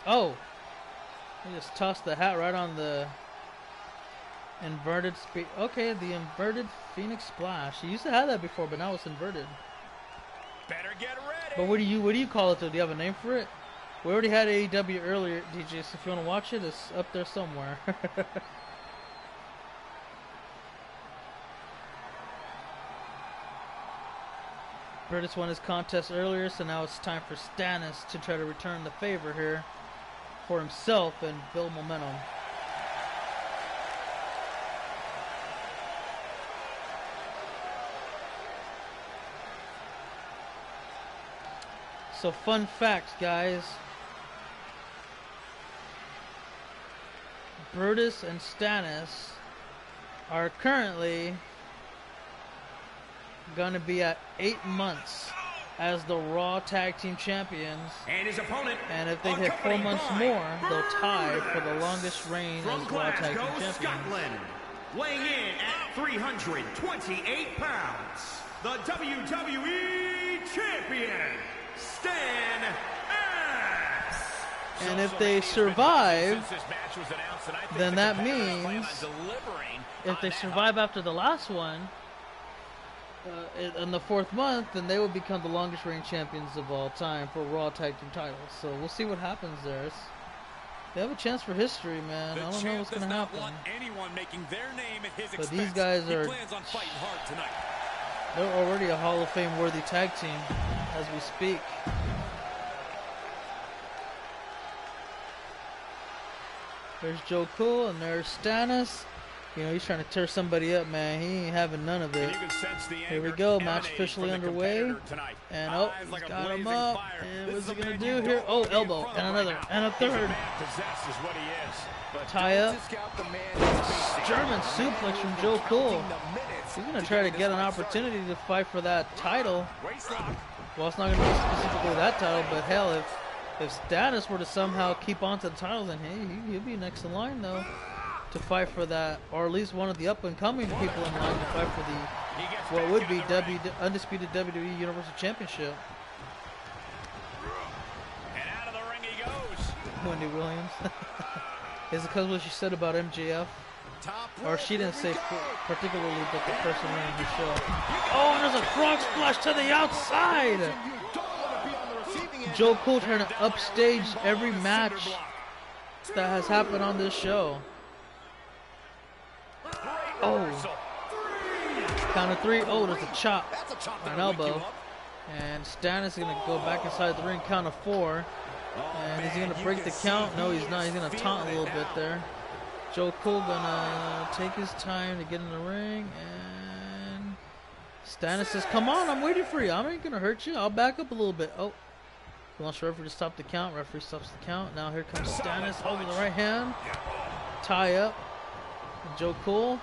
Oh. He just tossed the hat right on the inverted okay, the inverted Phoenix Splash. He used to have that before, but now it's inverted. Better get ready. But what do you call it though? Do you have a name for it? We already had AEW earlier, DJ, so if you want to watch it, it's up there somewhere. Brutus won his contest earlier, so now it's time for Stannis to try to return the favor here for himself and build momentum. So fun fact, guys. Brutus and Stannis are currently going to be at 8 months as the Raw Tag Team Champions. And his opponent, and if they hit 4 months more, they'll tie for the longest reign as Raw Tag Team Champions. Scotland, weighing in at 328 pounds, the WWE Champion, Stan S. And if they survive, then that means if they survive after the last one, in the 4th month, then they will become the longest reigning champions of all time for Raw Tag Team titles. So we'll see what happens there. They have a chance for history, man. I don't know what's going to happen. But these guys are, they're already a Hall of Fame worthy tag team as we speak. There's Joe Cool and there's Stannis. You know, he's trying to tear somebody up, man. He ain't having none of it. Here we go. Match officially underway. And, oh, he's got him up. And what's he going to do here? Oh, elbow. And another. And a third. Tie up. German suplex from Joe Cool. He's going to try to get an opportunity to fight for that title. Well, it's not going to be specifically that title, but hell, If Stannis were to somehow keep on to the title, then hey, he'll be next in line though to fight for that, or at least one of the up-and-coming people in line to fight for the what would be undisputed WWE Universal Championship. And out of the ring he goes. Wendy Williams. Is it because of what she said about MJF? Or she didn't say particularly, but the person running the show. Oh, and there's a frog splash to the outside! Joe Cool trying to upstage every match that has happened on this show. Oh. Count of 3. Oh, there's a chop. An elbow. And Stannis is going to go back inside the ring. Count of 4. And is he going to break the count? No, he's not. He's going to taunt a little bit there. Joe Cool gonna take his time to get in the ring, and Stannis says, "Come on, I'm waiting for you. I ain't gonna hurt you. I'll back up a little bit." Oh, he wants the referee to stop the count. Referee stops the count. Now here comes Stannis holding the right hand, tie up. And Joe Cool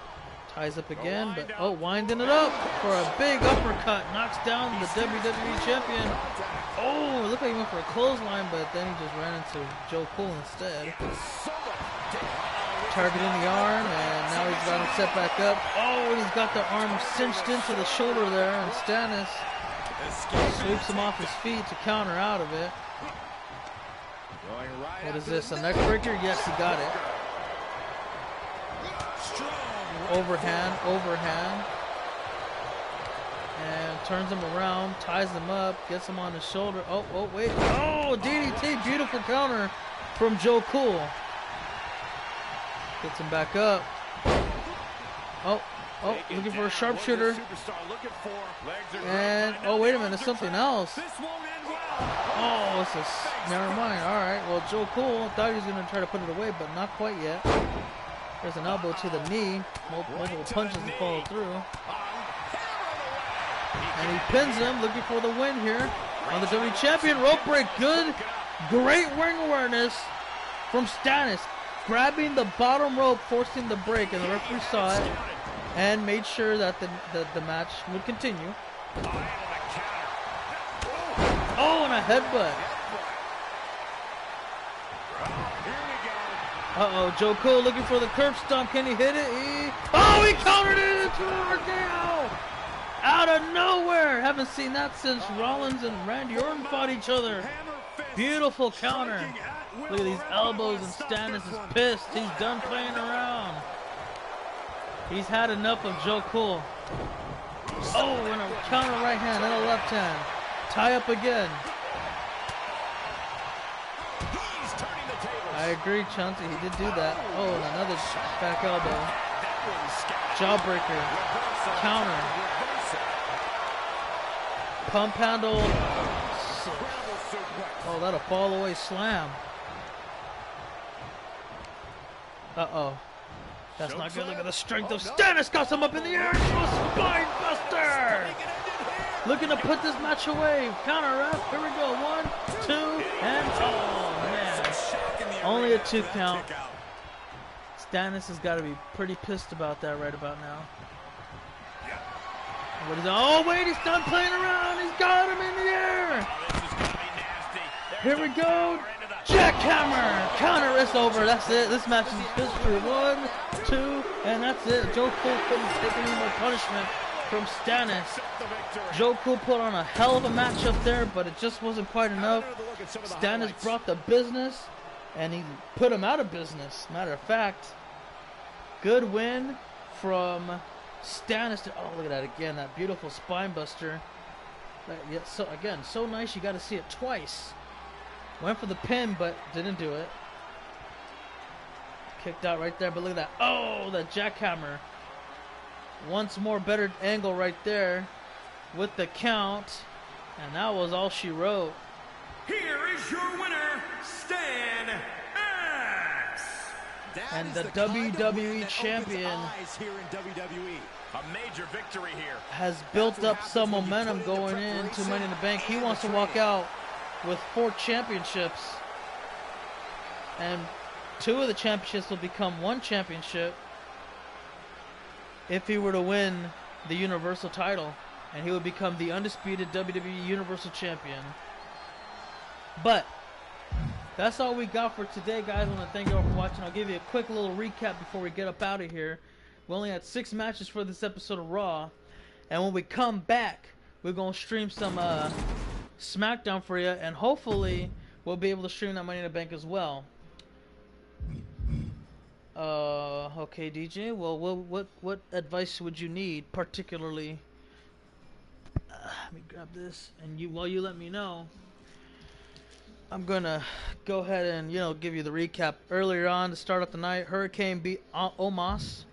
ties up again, but oh, winding it up for a big uppercut, knocks down the WWE champion. Oh, it looked like he went for a clothesline, but then he just ran into Joe Cool instead. Targeting the arm, and now he's about to set back up. Oh, and he's got the arm cinched into the shoulder there, and Stannis sweeps him off his feet to counter out of it. What is this, a neck breaker? Yes, he got it. Overhand, and turns him around, ties him up, gets him on his shoulder. Oh, wait. Oh, DDT, beautiful counter from Joe Cool. Gets him back up. Oh, looking for a sharpshooter. And, oh, wait a minute, there's something else. Oh, never mind. All right, well, Joe Cool thought he was going to try to put it away, but not quite yet. There's an elbow to the knee. Multiple punches to follow through. And he pins him, looking for the win here on the WWE Champion. Rope break, good. Great ring awareness from Stannis. Grabbing the bottom rope, forcing the break, and the referee saw it and made sure that the match would continue. Oh, and a headbutt. Uh-oh, Joe Cool looking for the curb stomp. Can he hit it? He countered it into a RKO! Out of nowhere! Haven't seen that since Rollins and Randy Orton fought each other. Beautiful counter. Look at these elbows, and Stannis is pissed. He's done playing around. He's had enough of Joe Cool. Oh, and a counter right hand and a left hand. Tie up again. I agree, Chauncey. He did do that. Oh, and another back elbow. Jawbreaker. Counter. Pump handle. Oh, that'll fall away slam. Uh-oh. That's not good. Look at the strength of Stannis. Got him up in the air. Spine buster. Looking to put this match away. Counter ref. Here we go. 1, 2, and oh, man. Only a 2 count. Stannis has got to be pretty pissed about that right about now. What is that? Oh, wait. He's done playing around. He's got him in the air. Here we go. Jackhammer! Counter is over. That's it. This match is history. 1, 2, and that's it. Joe Cool couldn't take any more punishment from Stannis. Joe Cool put on a hell of a match up there, but it just wasn't quite enough. Stannis brought the business, and he put him out of business. Matter of fact, good win from Stannis. Oh, look at that again. That beautiful spine buster. Yeah, so again, so nice. You got to see it twice. Went for the pin, but didn't do it. Kicked out right there, but look at that. Oh, the jackhammer. Once more, better angle right there with the count. And that was all she wrote. Here is your winner, Stan X. And the WWE champion here in WWE. A major victory here. Has built up some momentum going into Money in the Bank. He wants to walk out with 4 championships, and 2 of the championships will become 1 championship if he were to win the Universal title, and he would become the undisputed WWE Universal Champion. But That's all we got for today, guys. I want to thank you all for watching. I'll give you a quick little recap before we get up out of here. We only had 6 matches for this episode of Raw. And when we come back, we're going to stream some SmackDown for you. And hopefully, we'll be able to stream that Money in the Bank as well. Okay, DJ. Well, what advice would you need, particularly? Let me grab this, and while you let me know, I'm gonna go ahead and give you the recap. Earlier on, to start off the night, Hurricane beat Omos.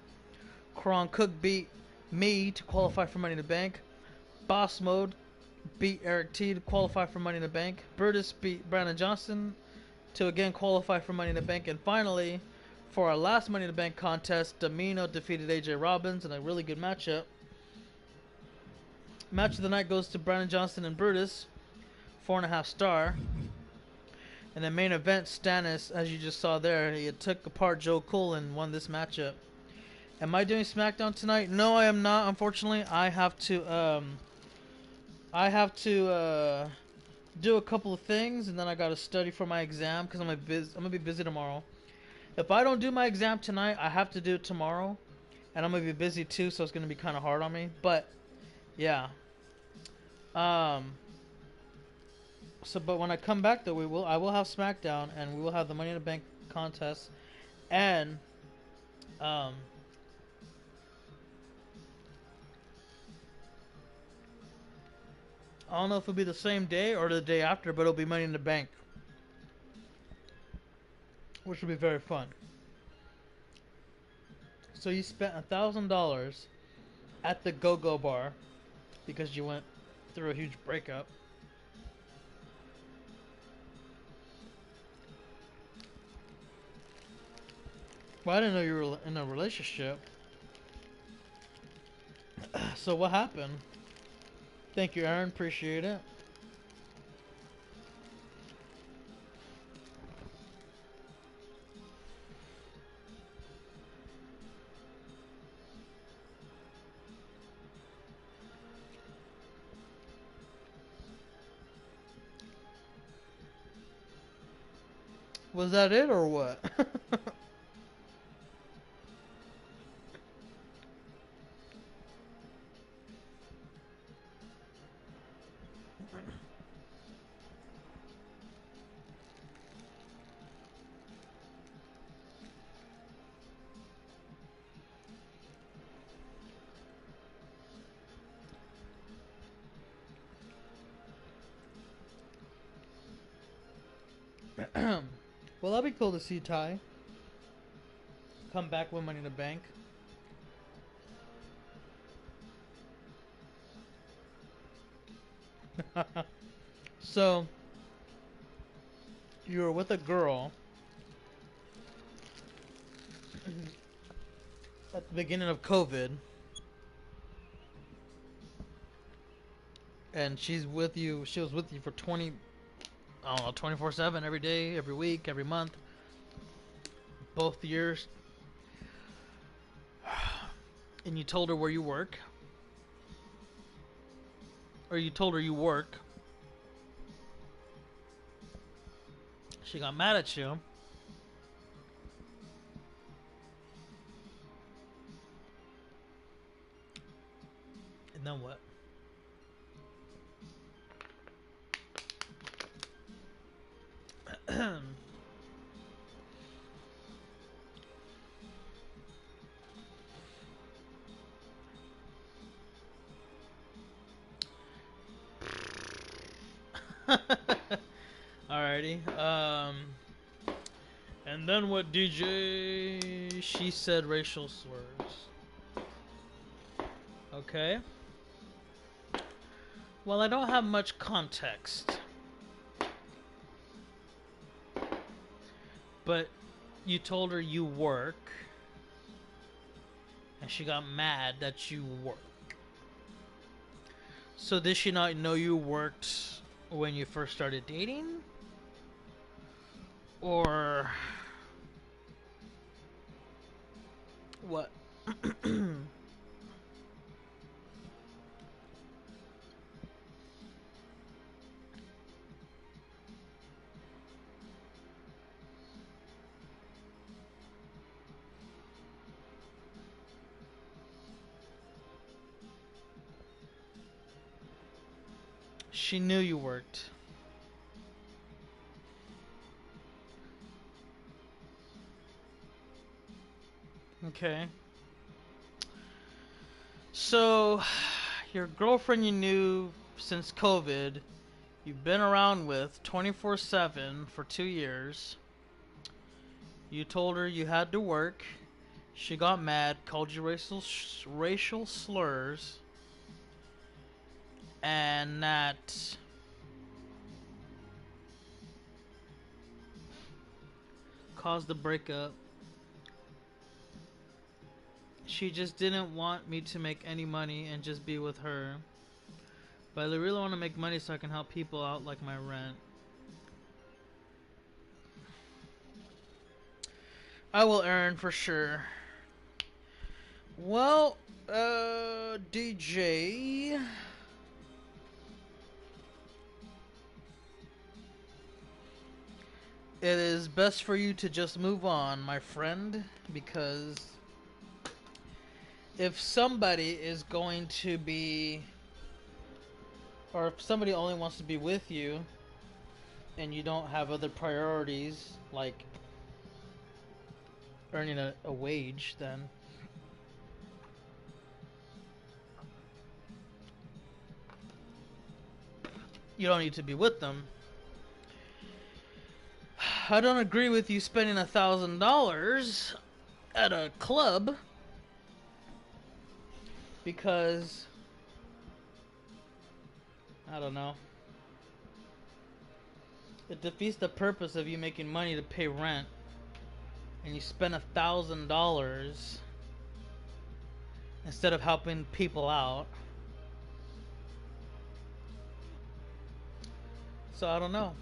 Kron Cook beat me to qualify for Money in the Bank. Boss Mode beat Eric T to qualify for Money in the Bank. Brutus beat Brandon Johnson to again qualify for Money in the Bank. And finally, for our last Money in the Bank contest, Dimino defeated AJ Robbins in a really good matchup. Match of the night goes to Brandon Johnson and Brutus, 4.5 star. And the main event, Stannis, as you just saw there, he took apart Joe Cool and won this matchup. Am I doing SmackDown tonight? No, I am not. Unfortunately, I have to do a couple of things, and then I got to study for my exam because I'm gonna be busy tomorrow. If I don't do my exam tonight, I have to do it tomorrow, and I'm gonna be busy too, so it's gonna be kind of hard on me. But yeah. But when I come back, though, I will have SmackDown, and we will have the Money in the Bank contest, and I don't know if it'll be the same day or the day after, but it'll be Money in the Bank, which will be very fun. So you spent $1,000 at the Go-Go Bar because you went through a huge breakup. Well, I didn't know you were in a relationship. So what happened? Thank you, Aaron. Appreciate it. Was that it or what? Well, that'd be cool to see Ty come back with Money in the Bank. So, you were with a girl at the beginning of COVID, and she was with you for 24/7, every day, every week, every month, both years. And you told her where you work, or you told her you work. She got mad at you. And then what? Alrighty. And then what, DJ? She said racial slurs. Okay. Well, I don't have much context. But you told her you work. And she got mad that you work. So did she not know you worked when you first started dating? Or what? She knew you worked. Okay. So, your girlfriend you knew since COVID, you've been around with 24/7 for 2 years. You told her you had to work. She got mad, called you racial slurs, and that caused the breakup. She just didn't want me to make any money and just be with her. But I really want to make money so I can help people out like my rent. I will earn for sure. Well, DJ. It is best for you to just move on, my friend, because if somebody is going to be, or if somebody only wants to be with you, and you don't have other priorities, like earning a wage, then you don't need to be with them. I don't agree with you spending $1,000 at a club because I don't know. It defeats the purpose of you making money to pay rent, and you spend $1,000 instead of helping people out. So I don't know.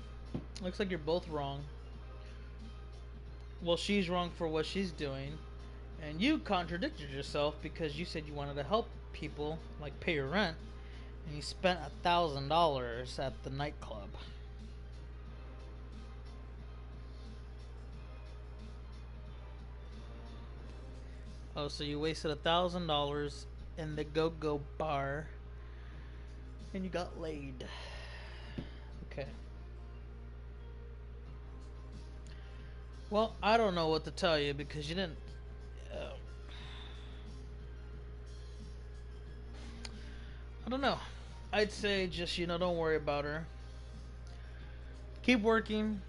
Looks like you're both wrong. Well, she's wrong for what she's doing, and you contradicted yourself because you said you wanted to help people, like pay your rent, and you spent $1,000 at the nightclub. Oh, so you wasted $1,000 in the go-go bar, and you got laid. Okay. Well, I don't know what to tell you because you didn't. I don't know. I'd say just, don't worry about her. Keep working.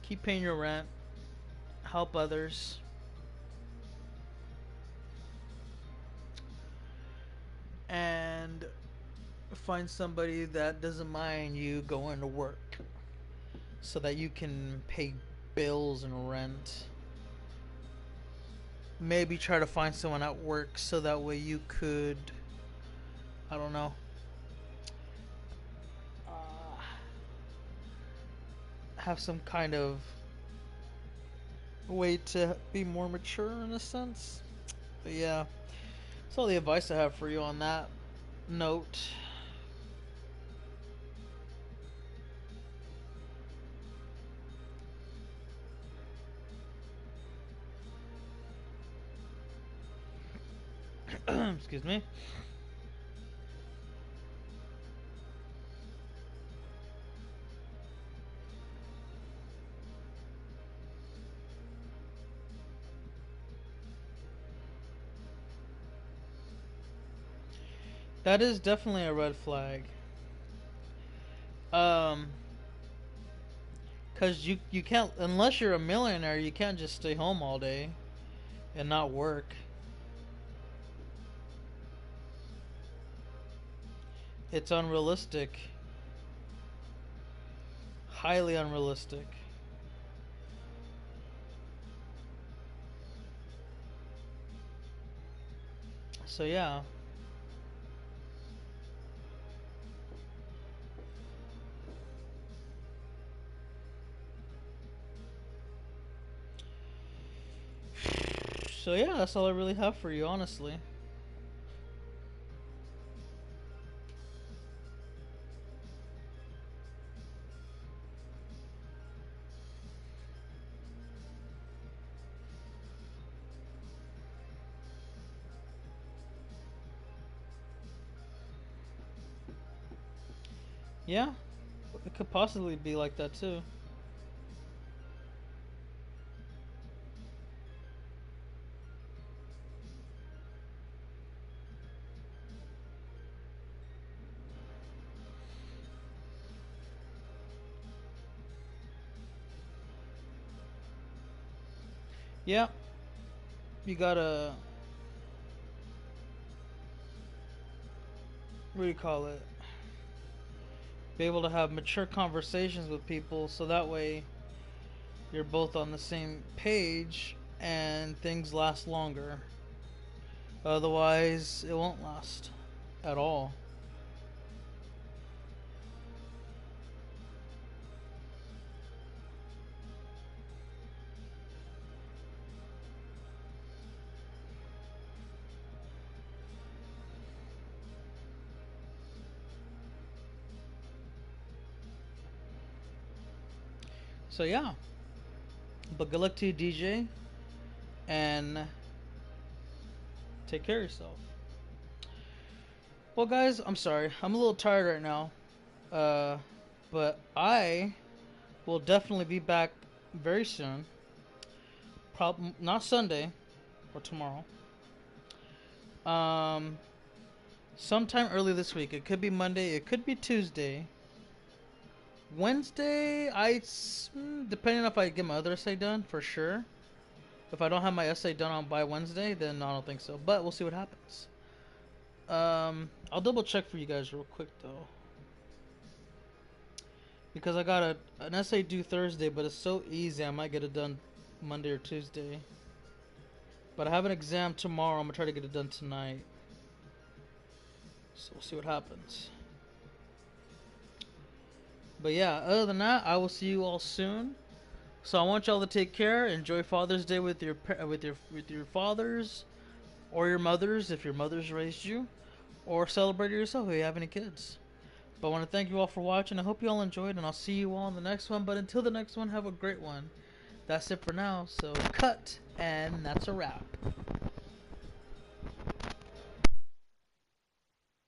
Keep paying your rent. Help others. And find somebody that doesn't mind you going to work so that you can pay bills and rent. Maybe try to find someone at work so that way you could, I don't know, have some kind of way to be more mature in a sense. But yeah, that's all the advice I have for you on that note. Excuse me. That is definitely a red flag. Cause you can't, unless you're a millionaire, you can't just stay home all day and not work. It's unrealistic. Highly unrealistic. So yeah. So yeah, that's all I really have for you, honestly. Yeah, it could possibly be like that too. Yeah, you gotta, what do you call it? Be able to have mature conversations with people so that way you're both on the same page and things last longer. Otherwise, it won't last at all. So yeah, but good luck to you, DJ, and take care of yourself. Well, guys, I'm sorry. I'm a little tired right now. But I will definitely be back very soon. Probably not Sunday or tomorrow. Um, sometime early this week. It could be Monday. It could be Tuesday. Wednesday, depending on if I get my other essay done, for sure. If I don't have my essay done on by Wednesday, then I don't think so. But we'll see what happens. I'll double check for you guys real quick though, because I got an essay due Thursday, but it's so easy I might get it done Monday or Tuesday. But I have an exam tomorrow. I'm gonna try to get it done tonight. So we'll see what happens. But yeah, other than that, I will see you all soon. So I want y'all to take care. Enjoy Father's Day with your fathers or your mothers if your mothers raised you, or celebrate it yourself if you have any kids. But I want to thank you all for watching. I hope you all enjoyed, and I'll see you all in the next one. But until the next one, have a great one. That's it for now. So cut, and that's a wrap.